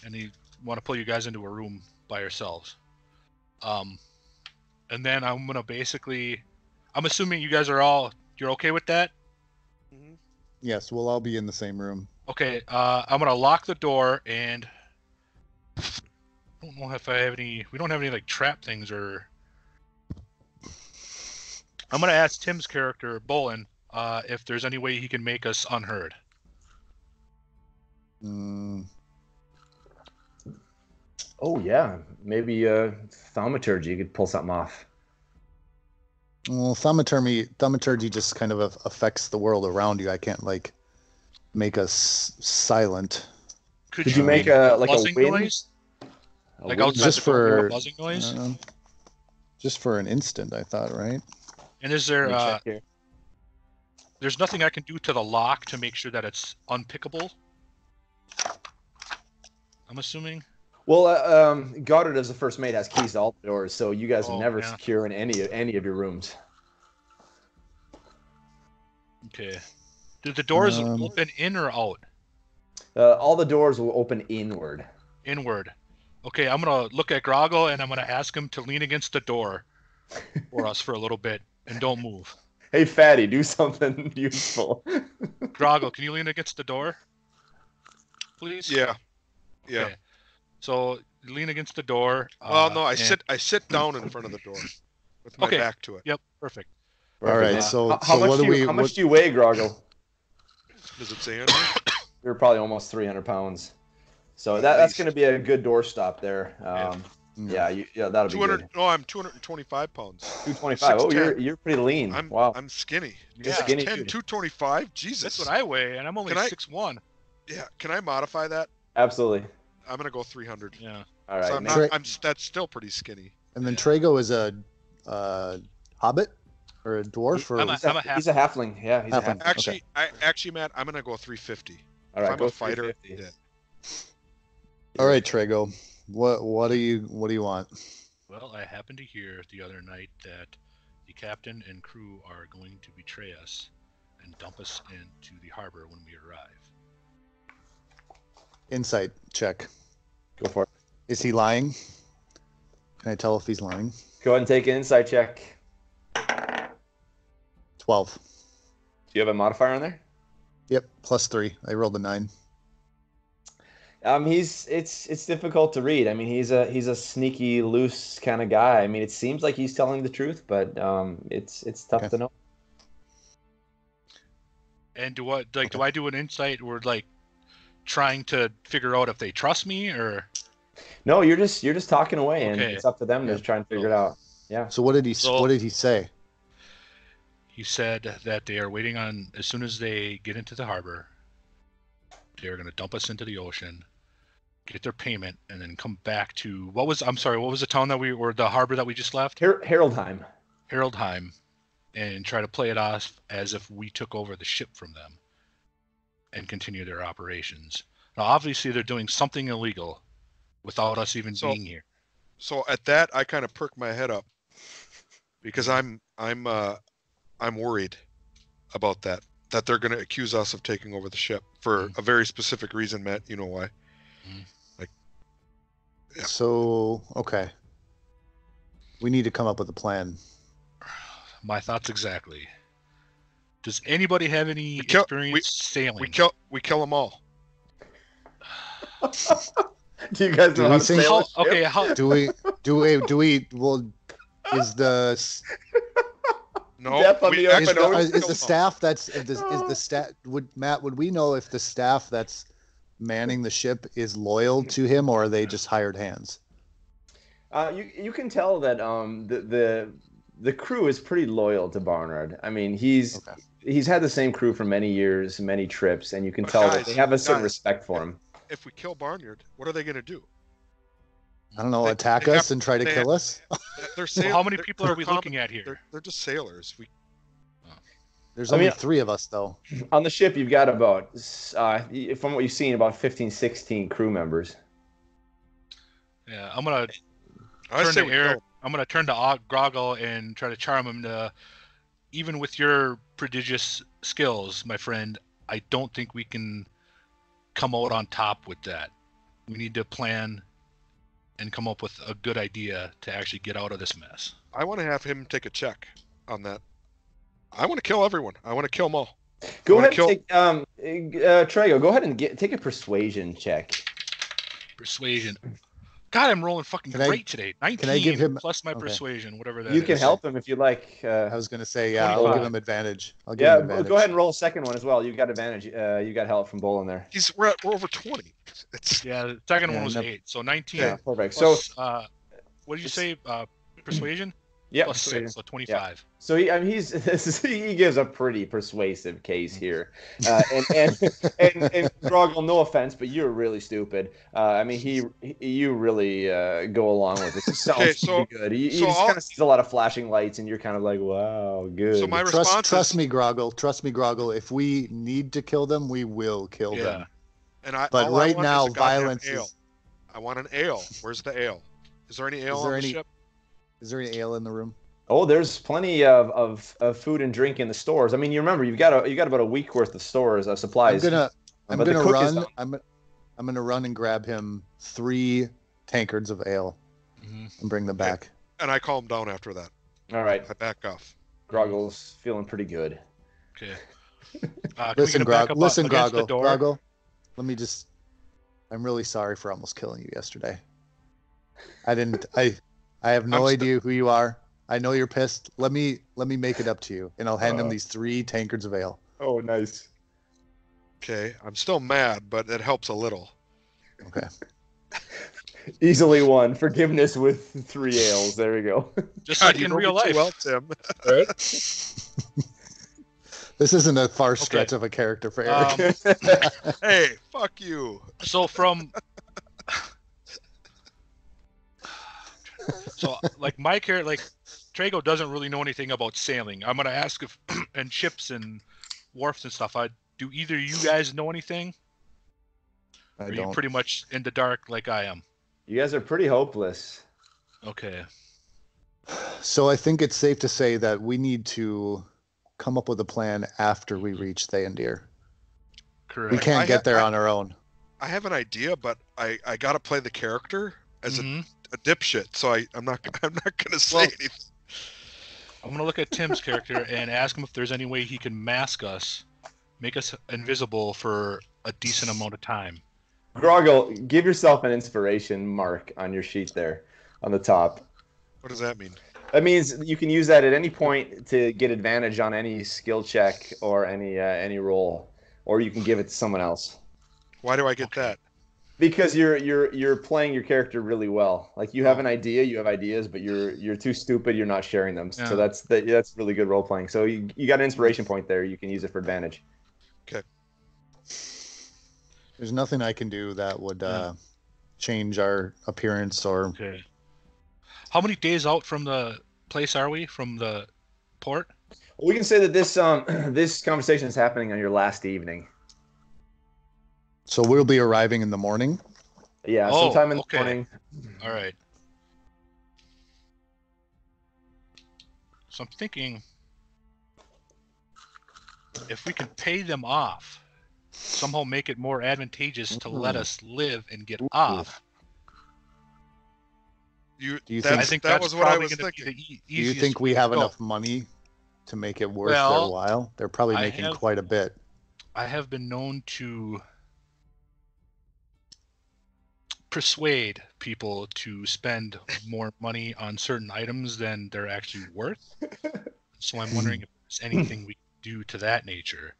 And you want to pull you guys into a room by yourselves. And then I'm gonna basically, I'm assuming you guys you're okay with that? Mm-hmm. Yes, we'll all be in the same room. Okay. I'm gonna lock the door, and I don't know if I have any. We don't have any like trap things or. I'm gonna ask Tim's character Bholen if there's any way he can make us unheard. Oh yeah, maybe thaumaturgy. You could pull something off. Well, thaumaturgy just kind of affects the world around you. I can't like make us silent. Could you make a buzzing wind noise? Like wind? outside Just the door, for a buzzing noise? Just for an instant, I thought, right? And is there there's nothing I can do to the lock to make sure that it's unpickable? I'm assuming. Well, Goddard as the first mate has keys to all the doors, so you guys are never yeah. secure in any of your rooms. Okay. Do the doors open in or out? All the doors will open inward. Inward. Okay, I'm gonna look at Grogil and I'm gonna ask him to lean against the door for us for a little bit and don't move. Hey, fatty, do something useful. Grogil, can you lean against the door, please? Yeah. Okay. So lean against the door. Well, no, I sit down in front of the door with my back to it. Yep, perfect. All right. So how much do you weigh, Grogil? Does it say on here? You're probably almost 300 pounds. So that's going to be a good doorstop there. Yeah, that'll be good. No, I'm 225 pounds. 225. Oh, you're pretty lean. Wow. I'm skinny. Yeah. Skinny. 225. Jesus. That's what I weigh, and I'm only 6'1". Yeah. Can I modify that? Absolutely. I'm gonna go 300. Yeah. All right. So that's still pretty skinny. And then Traego is a hobbit or a dwarf, he's a halfling. Yeah, he's halfling. a halfling. Actually, Matt, I'm gonna go 350. All right, I'm a fighter. Yeah. All right, Traego. What do you want? Well, I happened to hear the other night that the captain and crew are going to betray us and dump us into the harbor when we arrive. Insight check. Go for it. Is he lying? Can I tell if he's lying? Go ahead and take an insight check. 12. Do you have a modifier on there? Yep, +3. I rolled a 9. It's difficult to read. I mean, he's a sneaky, loose kind of guy. I mean, it seems like he's telling the truth, but it's tough to know. And do I do an insight or like trying to figure out if they trust me or? No, you're just talking away, and Okay. it's up to them to try and figure it out. Yeah. So what did he say? He said that they are waiting on, as soon as they get into the harbor, they are going to dump us into the ocean, get their payment, and then come back to what was the town the harbor that we just left? Heraldheim. Heraldheim, and try to play it off as if we took over the ship from them and continue their operations. Now, obviously, they're doing something illegal without us even being here. So at that, I kind of perk my head up because I'm worried about that they're going to accuse us of taking over the ship for a very specific reason, Matt. You know why? Yeah. So, okay. We need to come up with a plan. My thoughts exactly. Does anybody have any experience sailing? We kill them all. Do you guys know how to sail a ship? Okay, Do we? Do we? Well, is the No, Death on the is open ocean. the staff that's is the staff would we know if the staff that's manning the ship is loyal to him, or are they just hired hands? You can tell that the crew is pretty loyal to Barnard. I mean, he's had the same crew for many years, many trips, and you can tell that they have a certain respect for him. If we kill Barnard, what are they going to do? I don't know. Attack us and try to kill us? They're How many people are we looking at here? They're just sailors. There's only 3 of us, though. On the ship, you've got about, from what you've seen, about 15, 16 crew members. Yeah, I'm gonna turn to Grogil and try to charm him to. Even with your prodigious skills, my friend, I don't think we can come out on top with that. We need to plan and come up with a good idea to actually get out of this mess. I want to have him take a check on that. I want to kill everyone. I want to kill them all. Go ahead and take, Traego, go ahead and take a persuasion check. Persuasion. God, I'm rolling fucking great today. 19 can I give him, plus my persuasion, whatever that you is. can help him if you like. I was going to say, yeah, I'll give him advantage. Go ahead and roll a second one as well. You've got advantage. You got help from Bholen there. We're over 20. The second one was 8, so 19. Yeah, perfect. Plus, so, what did you say? Persuasion? Yeah, plus 6, so 25. Yeah. So he gives a pretty persuasive case here, and Grogil, no offense, but you're really stupid. I mean, you really go along with it. It sounds pretty good. He just kind of sees a lot of flashing lights, and you're kind of like, wow, good. So my response trust me, Grogil. Trust me, Grogil. If we need to kill them, we will kill them. But right now, violence is. I want an ale. Where's the ale? Is there any ale on the ship? Is there any ale in the room? Oh, there's plenty of food and drink in the stores. I mean, you remember you've got about a week worth of stores of supplies. I'm gonna run and grab him 3 tankards of ale and bring them back. And I calm down after that. All right. I back off. Grogil's feeling pretty good. Okay. Listen, Grogil. Let me just. I'm really sorry for almost killing you yesterday. I have no idea who you are. I know you're pissed. Let me make it up to you, and I'll hand him these 3 tankards of ale. Oh, nice. Okay, I'm still mad, but it helps a little. Okay. Easily won. Forgiveness with 3 ales. There we go. Just like in real life. Well, Tim. Right? This isn't a far stretch of a character for Eric. Hey, fuck you. So like my character, like Traego doesn't really know anything about sailing. I'm gonna ask if and ships and wharfs and stuff. Do either of you guys know anything? I don't. Are you don't. pretty much in the dark like I am? You guys are pretty hopeless. Okay. So I think it's safe to say that we need to come up with a plan after we reach Theondir. Correct. We can't get there on our own. I have an idea, but I got to play the character as a dipshit, so I'm not gonna say anything. I'm gonna look at Tim's character and ask him if there's any way he can mask us, make us invisible for a decent amount of time. Grogil, give yourself an inspiration mark on your sheet there, on the top. What does that mean? That means you can use that at any point to get advantage on any skill check or any roll, or you can give it to someone else. Why do I get that? Because you're playing your character really well. Like you have an idea, you have ideas, but you're too stupid. You're not sharing them. Yeah. So that's really good role playing. So you got an inspiration point there. You can use it for advantage. Okay. There's nothing I can do that would change our appearance or. Okay. How many days out from the place are we? From the port? Well, we can say that this conversation is happening on your last evening. So we'll be arriving in the morning? Yeah, sometime in the morning. All right. So I'm thinking if we can pay them off, somehow make it more advantageous to let us live and get off. I think that was what I was thinking. Do you think we have enough money to make it worth their while? They're probably making quite a bit. I have been known to persuade people to spend more money on certain items than they're actually worth. So I'm wondering if there's anything we can do to that nature.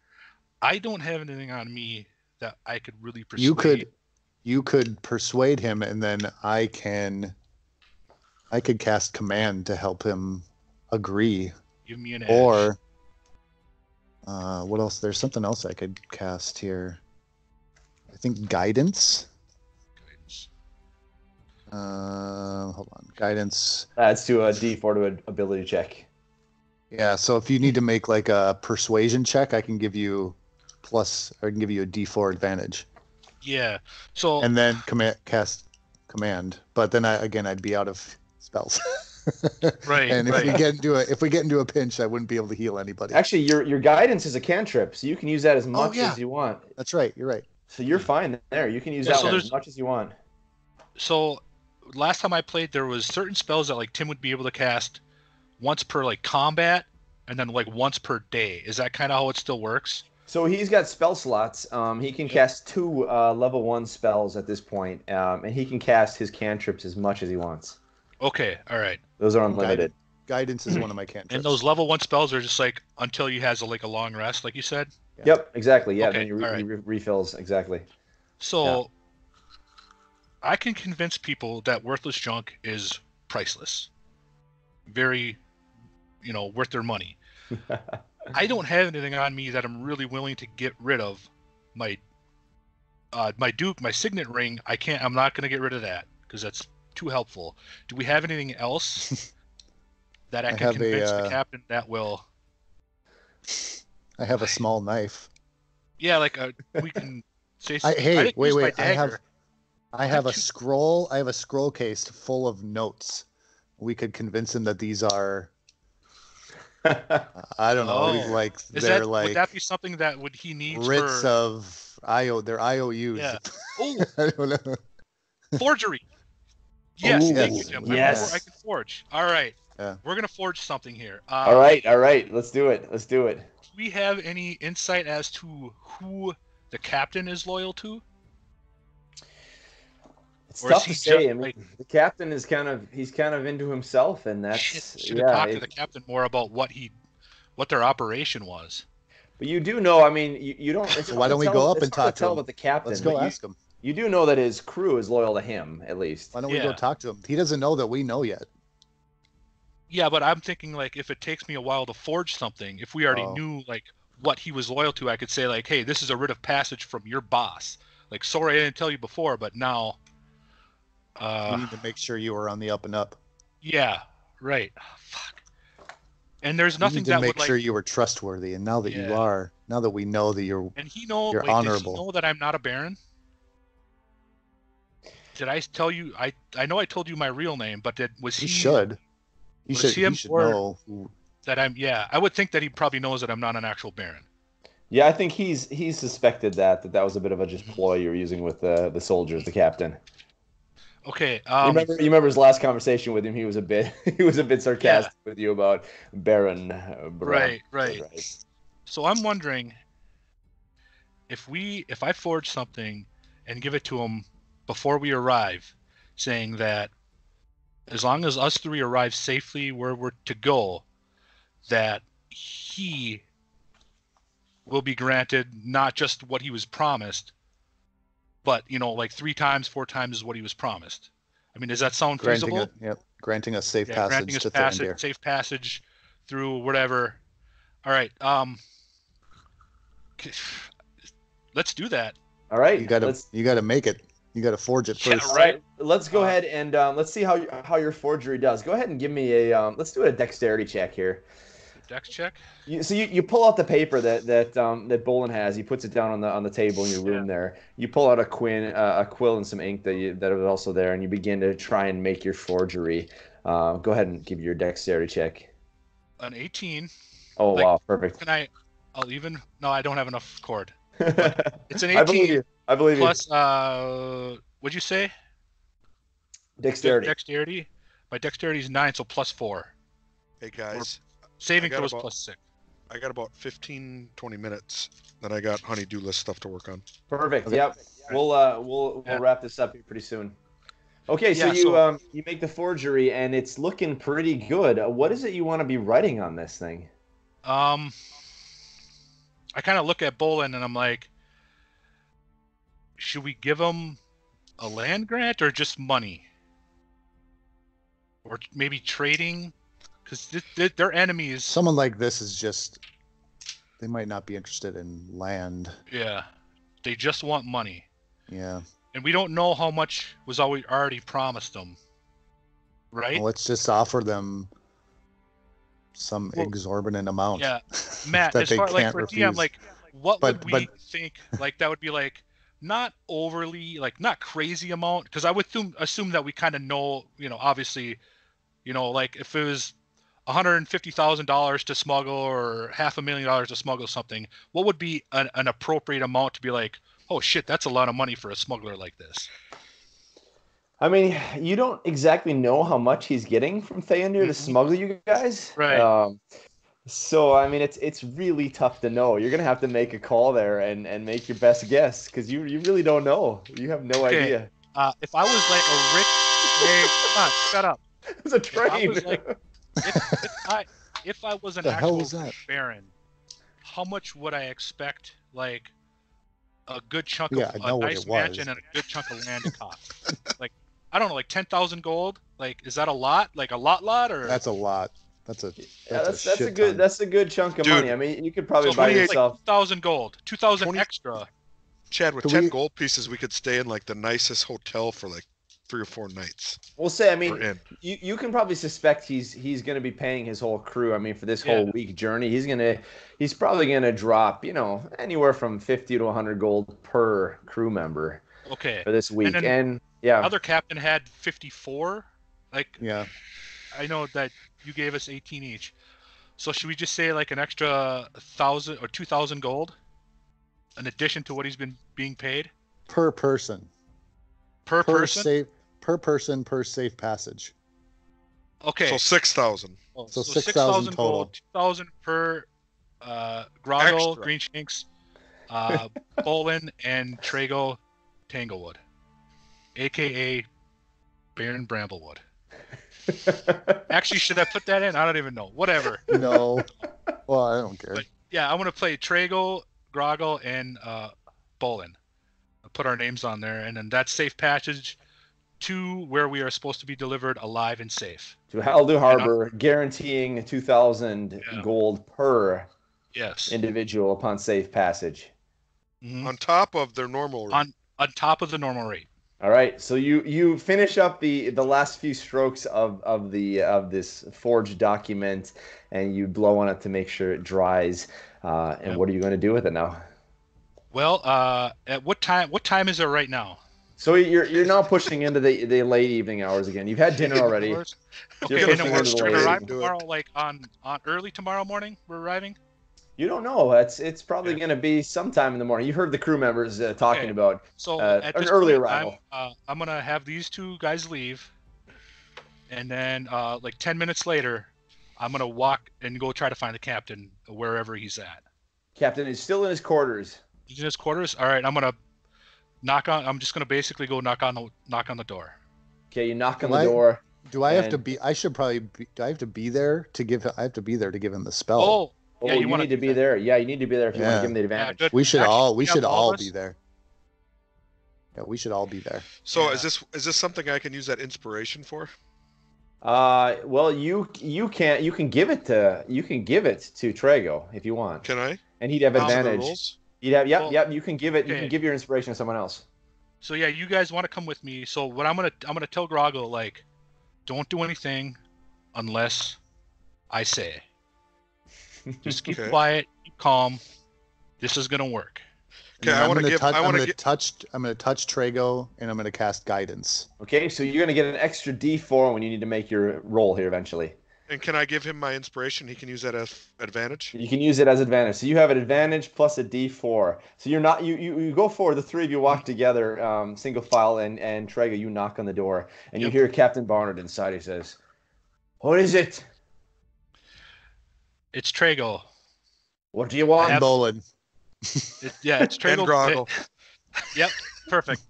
I don't have anything on me that I could really persuade. You could persuade him, and then I could cast command to help him agree. Give me an edge. Or what else? There's something else I could cast here. I think guidance. Hold on. Guidance. Adds to a D4 to an ability check. Yeah, so if you need to make like a persuasion check, I can give you a D4 advantage. Yeah. So and then cast command. But then I'd be out of spells. Right. And if we get into a pinch, I wouldn't be able to heal anybody. Actually, your guidance is a cantrip, so you can use that as much as you want. That's right. You're right. So you're fine there. You can use that one as much as you want. So last time I played, there was certain spells that like Tim would be able to cast once per like combat, and then like once per day. Is that kind of how it still works? So he's got spell slots. He can cast 2 level 1 spells at this point, and he can cast his cantrips as much as he wants. Okay, all right. Those are unlimited. Guidance is one of my cantrips. And those level 1 spells are just like until he has a long rest, like you said? Yeah. Yep, exactly. Yeah, okay, then he refills, exactly. So I can convince people that worthless junk is priceless. Very, worth their money. I don't have anything on me that I'm really willing to get rid of. My Duke, my signet ring, I'm not going to get rid of that because that's too helpful. Do we have anything else that I can convince the captain that will? I have a small knife. Yeah, we can say. Wait! I have a scroll. I have a scroll case full of notes. We could convince him that these are. I don't know. Would that be something that he needs writs of They're IOUs. Yeah. Oh. I don't know. Forgery. Yes, Ooh, thank you, Jim. yes. I can forge. All right. Yeah. We're gonna forge something here. All right. Let's do it. Do we have any insight as to who the captain is loyal to? It's tough to say. I mean, the captain is kind of into himself, and that's should have talked to the captain more about what their operation was. But you do know. I mean, you don't. So why don't we go up and talk to him? About the captain. Let's go ask him. You do know that his crew is loyal to him, at least. Why don't we go talk to him? He doesn't know that we know yet. Yeah, but I'm thinking if it takes me a while to forge something, if we already knew what he was loyal to, I could say hey, this is a writ of passage from your boss. Sorry I didn't tell you before, but now. We need to make sure you are on the up and up. Yeah, right. Fuck. And there's nothing that would make sure you were trustworthy, and now that you are, now that we know that you're honorable. Does he know that I'm not a baron? Did I tell you? I know I told you my real name, but was he? He should. He should know that I'm. Yeah, I would think that he probably knows that I'm not an actual baron. Yeah, I think he's suspected that was a bit of a just ploy you were using with the soldiers, the captain. Okay. You remember his last conversation with him? He was a bit sarcastic with you about Baron. Right. So I'm wondering if I forge something and give it to him before we arrive, saying that as long as us 3 arrive safely where we're to go, that he will be granted not just what he was promised, but 3 times, 4 times is what he was promised. I mean, does that sound feasible? Granting a safe passage to Theondir. Safe passage through whatever. All right. Let's do that. All right. You gotta make it. You gotta forge it first. All right. Let's go ahead and let's see how your forgery does. Go ahead and give me a let's do a dexterity check here. Dex check. You pull out the paper that Bholen has. He puts it down on the table in your room there. You pull out a quill and some ink that was also there, and you begin to try and make your forgery. Go ahead and give your dexterity check. An 18. Oh wow, perfect. I'll even. No, I don't have enough cord. It's an 18. I believe you. Plus, what'd you say? Dexterity. Dexterity. My dexterity is 9, so plus 4. Hey guys. Saving throws plus 6. I got about 15-20 minutes. Then I got honey-do list stuff to work on. Perfect. Okay. Yep. We'll wrap this up here pretty soon. Okay, so Yeah, you make the forgery, and it's looking pretty good. What is it you want to be writing on this thing? I kind of look at Bholen and I'm like, should we give him a land grant or just money? Or maybe trading? Because they're enemies. Someone like this is just, they might not be interested in land. Yeah, they just want money. Yeah. And we don't know how much was already promised them, right? Well, let's just offer them some exorbitant amount. Yeah, Matt, that as they far can't for refuse. DM, like, what would we but think? Like, that would be like not overly, like, not crazy amount, because I would assume that we kind of know, obviously, like if it was $150,000 to smuggle or $500,000 to smuggle something, what would be an appropriate amount to be like, oh shit, that's a lot of money for a smuggler like this? I mean, you don't exactly know how much he's getting from Theondir to smuggle you guys. Right. So, I mean, it's really tough to know. You're going to have to make a call there and make your best guess because you really don't know. You have no idea. If I was like a rich... Hey, come on, shut up. It was a train. If I was an The hell actual was that? baron, how much would I expect, like, a good chunk Yeah, of I know a what nice it was. mansion and a good chunk of land to cost? Like, I don't know, like 10,000 gold? Like, is that a lot? Like a lot, or? That's a lot. That's a That's a good chunk of money. I mean, you could probably So buy 28, yourself like 2,000 gold, 2,000 20 extra. Chad, with 10 gold pieces, we could stay in like the nicest hotel for like 3 or 4 nights. We'll say, I mean, you can probably suspect he's going to be paying his whole crew. I mean, for this whole week journey, he's probably going to drop, anywhere from 50 to 100 gold per crew member. Okay. For this week, and other captain had 54. Like, yeah, I know that you gave us 18 each. So should we just say like an extra 1,000 or 2,000 gold, in addition to what he's been being paid per person? Per person? Per person per safe passage. Okay. So 6,000. So 6,000 total. Gold, 2,000 per Grogil Greenshanks, Bholen, and Traego Tanglewood, aka Baron Bramblewood. Actually, should I put that in? I don't even know. Whatever. No. Well, I don't care. But yeah, I want to play Traego, Grogil, and Bholen. I'll put our names on there, and then that's safe passage to where we are supposed to be delivered alive and safe. To Haldu Harbor, guaranteeing 2,000 gold per individual upon safe passage. Mm-hmm. On top of their normal rate. On top of the normal rate. All right, so you finish up the last few strokes of this forged document, and you blow on it to make sure it dries. And what are you going to do with it now? Well, at what time is it right now? So you're now pushing into the late evening hours again. You've had dinner already. Okay, and then we're arriving tomorrow, like on early tomorrow morning. We're arriving. You don't know. It's probably going to be sometime in the morning. You heard the crew members talking about at an this early point, arrival. I'm gonna have these two guys leave, and then like 10 minutes later, I'm gonna walk and go try to find the captain wherever he's at. Captain is still in his quarters. He's in his quarters. All right, I'm gonna knock on. I'm just gonna basically go knock on the door. Okay, you knock on the door. Do I have to be? I should probably. Do I have to be there to give? I have to be there to give him the spell. Oh. Yeah, you need to be there. Yeah, you need to be there if you want to give him the advantage. Yeah, we should all be there. Yeah, we should all be there. So is this something I can use that inspiration for? Well, you can give it to Traego if you want. Can I? And he'd have advantage. You'd have you can give it. Okay. You can give your inspiration to someone else. So yeah, you guys want to come with me. So what I'm gonna tell Grogil, like, don't do anything unless I say. Just keep quiet, keep calm. This is gonna work. Okay, I'm gonna touch Traego, and I'm gonna cast guidance. Okay, so you're gonna get an extra D4 when you need to make your roll here eventually. And can I give him my inspiration? He can use that as advantage. You can use it as advantage. So you have an advantage plus a D4. So you're not you go forward. The three of you walk together, single file, and Traego, you knock on the door, and you hear Captain Barnard inside. He says, "What is it?" It's Traego. What do you want? Bholen. It's Traego. And Grogil. Yep, perfect.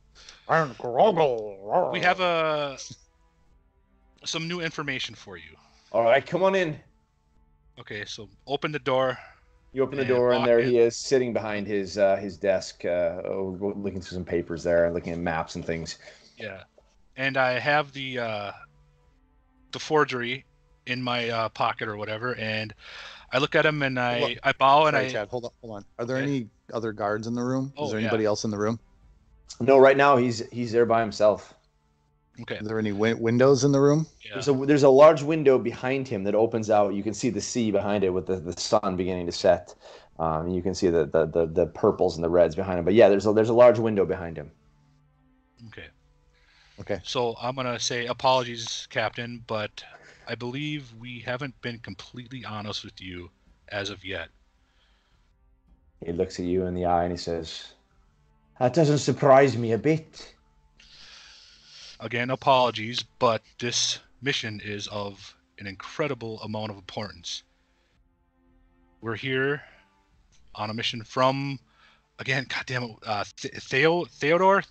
We have some new information for you. All right, come on in. Okay, so open the door. You open the door, and there he is, sitting behind his desk, looking through some papers there, looking at maps and things. Yeah, and I have the forgery in my pocket or whatever, and I look at him and I bow and Chad, hold on. Are there any other guards in the room? Is there anybody else in the room? No, right now he's there by himself. Okay. Are there any windows in the room? Yeah. There's a large window behind him that opens out. You can see the sea behind it with the sun beginning to set. You can see the purples and the reds behind him. But yeah, there's a large window behind him. Okay. So I'm gonna say apologies, Captain, but I believe we haven't been completely honest with you as of yet. He looks at you in the eye and he says, "That doesn't surprise me a bit." Again, apologies, but this mission is of an incredible amount of importance. We're here on a mission from, again, goddamn it, Theondir.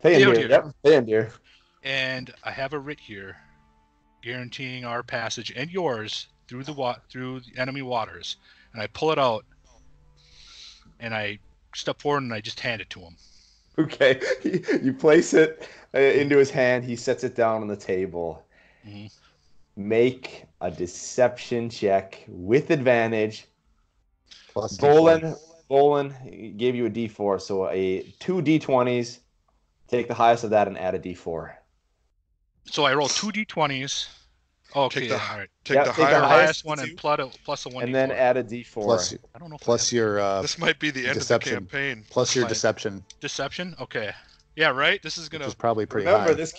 Theondir. And I have a writ here, guaranteeing our passage and yours through the enemy waters. And I pull it out, and I step forward and I just hand it to him. Okay, you place it into his hand. He sets it down on the table. Mm-hmm. Make a deception check with advantage. Plus Bholen gave you a D4, so two D20s. Take the highest of that and add a D4. So I roll two D20s. Oh, okay, all right. Take the highest one and plus a 1D4. And then add a D4. I don't know. Plus your this might be the end of the campaign. Plus your deception. Deception? Okay. Yeah, right? This is gonna. Which is probably pretty Remember, high. this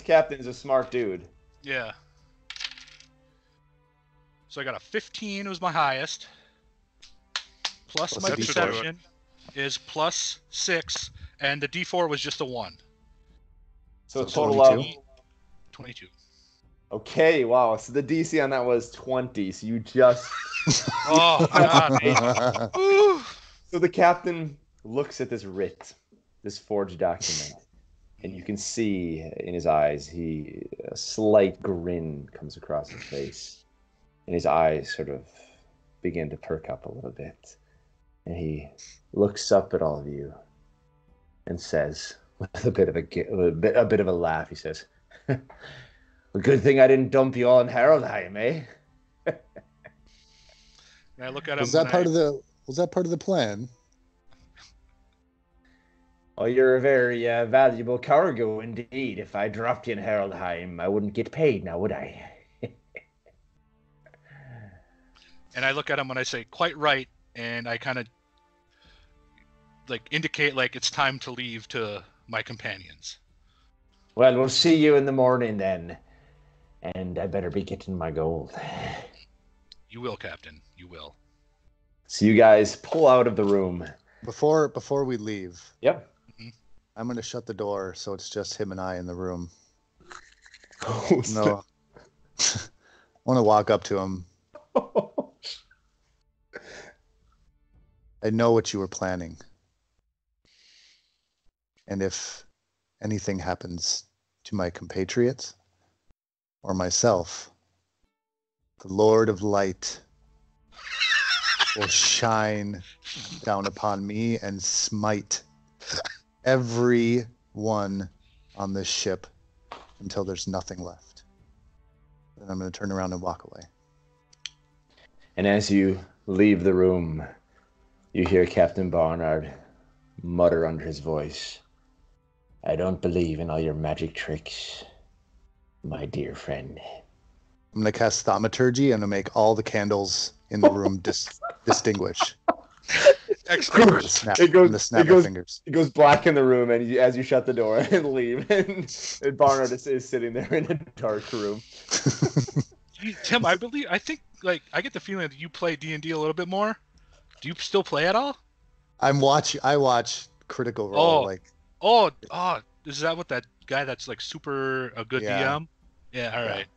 captain is a smart dude. Yeah. So I got a 15 was my highest. Plus my deception is plus 6, and the D4 was just a 1. So total of 22. Okay, wow. So the DC on that was 20. So you just. Oh God! So the captain looks at this writ, this forged document, and you can see in his eyes, a slight grin comes across his face, and his eyes sort of begin to perk up a little bit, and he looks up at all of you, and says, with a bit of a laugh, he says, "A good thing I didn't dump you all in Heraldheim, eh?" And I look at him. Was that part of the plan? Oh, you're a very valuable cargo indeed. If I dropped you in Heraldheim, I wouldn't get paid now, would I? And I look at him and I say, "Quite right," and I kind of indicate it's time to leave to my companions. Well, we'll see you in the morning then. And I better be getting my gold. You will, Captain. You will. So you guys pull out of the room. Before we leave. Yep. Mm-hmm. I'm going to shut the door so it's just him and I in the room. Oh, no. I want to walk up to him. I know what you were planning. And if anything happens to my compatriots or myself, the Lord of Light will shine down upon me and smite everyone on this ship until there's nothing left. Then I'm going to turn around and walk away. And as you leave the room, you hear Captain Barnard mutter under his voice, "I don't believe in all your magic tricks, my dear friend." I'm going to cast Thaumaturgy and to make all the candles in the room distinguish. Excellent. It goes, fingers. It goes black in the room, and as you shut the door and leave, and Barnard is sitting there in a dark room. Tim, I think I get the feeling that you play D&D a little bit more. Do you still play at all? I watch Critical Role. Is that what that guy that's super a good DM? Yeah, all right.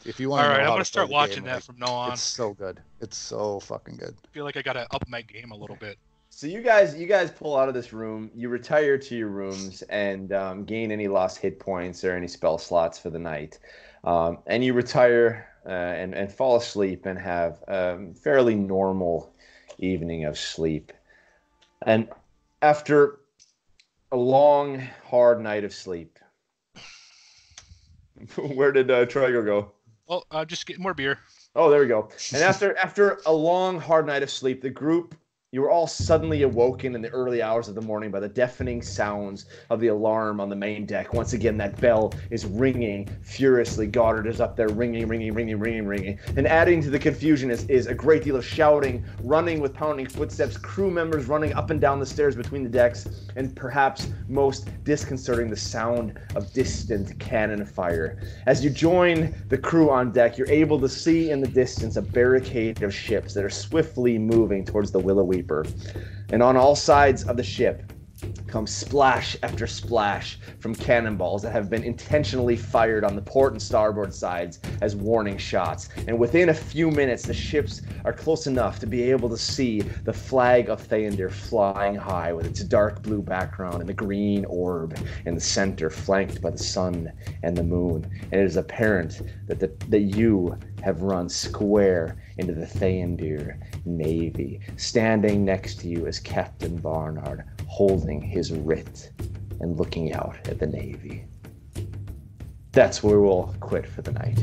If you want all to right, know I'm gonna start watching that from now on. It's so good. It's so fucking good. I feel like I gotta up my game a little bit. So you guys pull out of this room. You retire to your rooms and gain any lost hit points or any spell slots for the night. And you retire and fall asleep and have a fairly normal evening of sleep. And after a long, hard night of sleep, where did Traego go? Oh, just getting more beer. Oh, there we go. And after a long, hard night of sleep, the group, you were all suddenly awoken in the early hours of the morning by the deafening sounds of the alarm on the main deck. Once again, that bell is ringing furiously. Goddard is up there ringing. And adding to the confusion is a great deal of shouting, running with pounding footsteps, crew members running up and down the stairs between the decks, and perhaps most disconcerting, the sound of distant cannon fire. As you join the crew on deck, you're able to see in the distance a barricade of ships that are swiftly moving towards the Willow Weeper. And on all sides of the ship comes splash after splash from cannonballs that have been intentionally fired on the port and starboard sides as warning shots. And within a few minutes, the ships are close enough to be able to see the flag of Theondir flying high with its dark blue background and the green orb in the center, flanked by the sun and the moon. And it is apparent that you have run square into the Theondir Navy. Standing next to you is Captain Barnard, holding his writ and looking out at the Navy. That's where we'll quit for the night.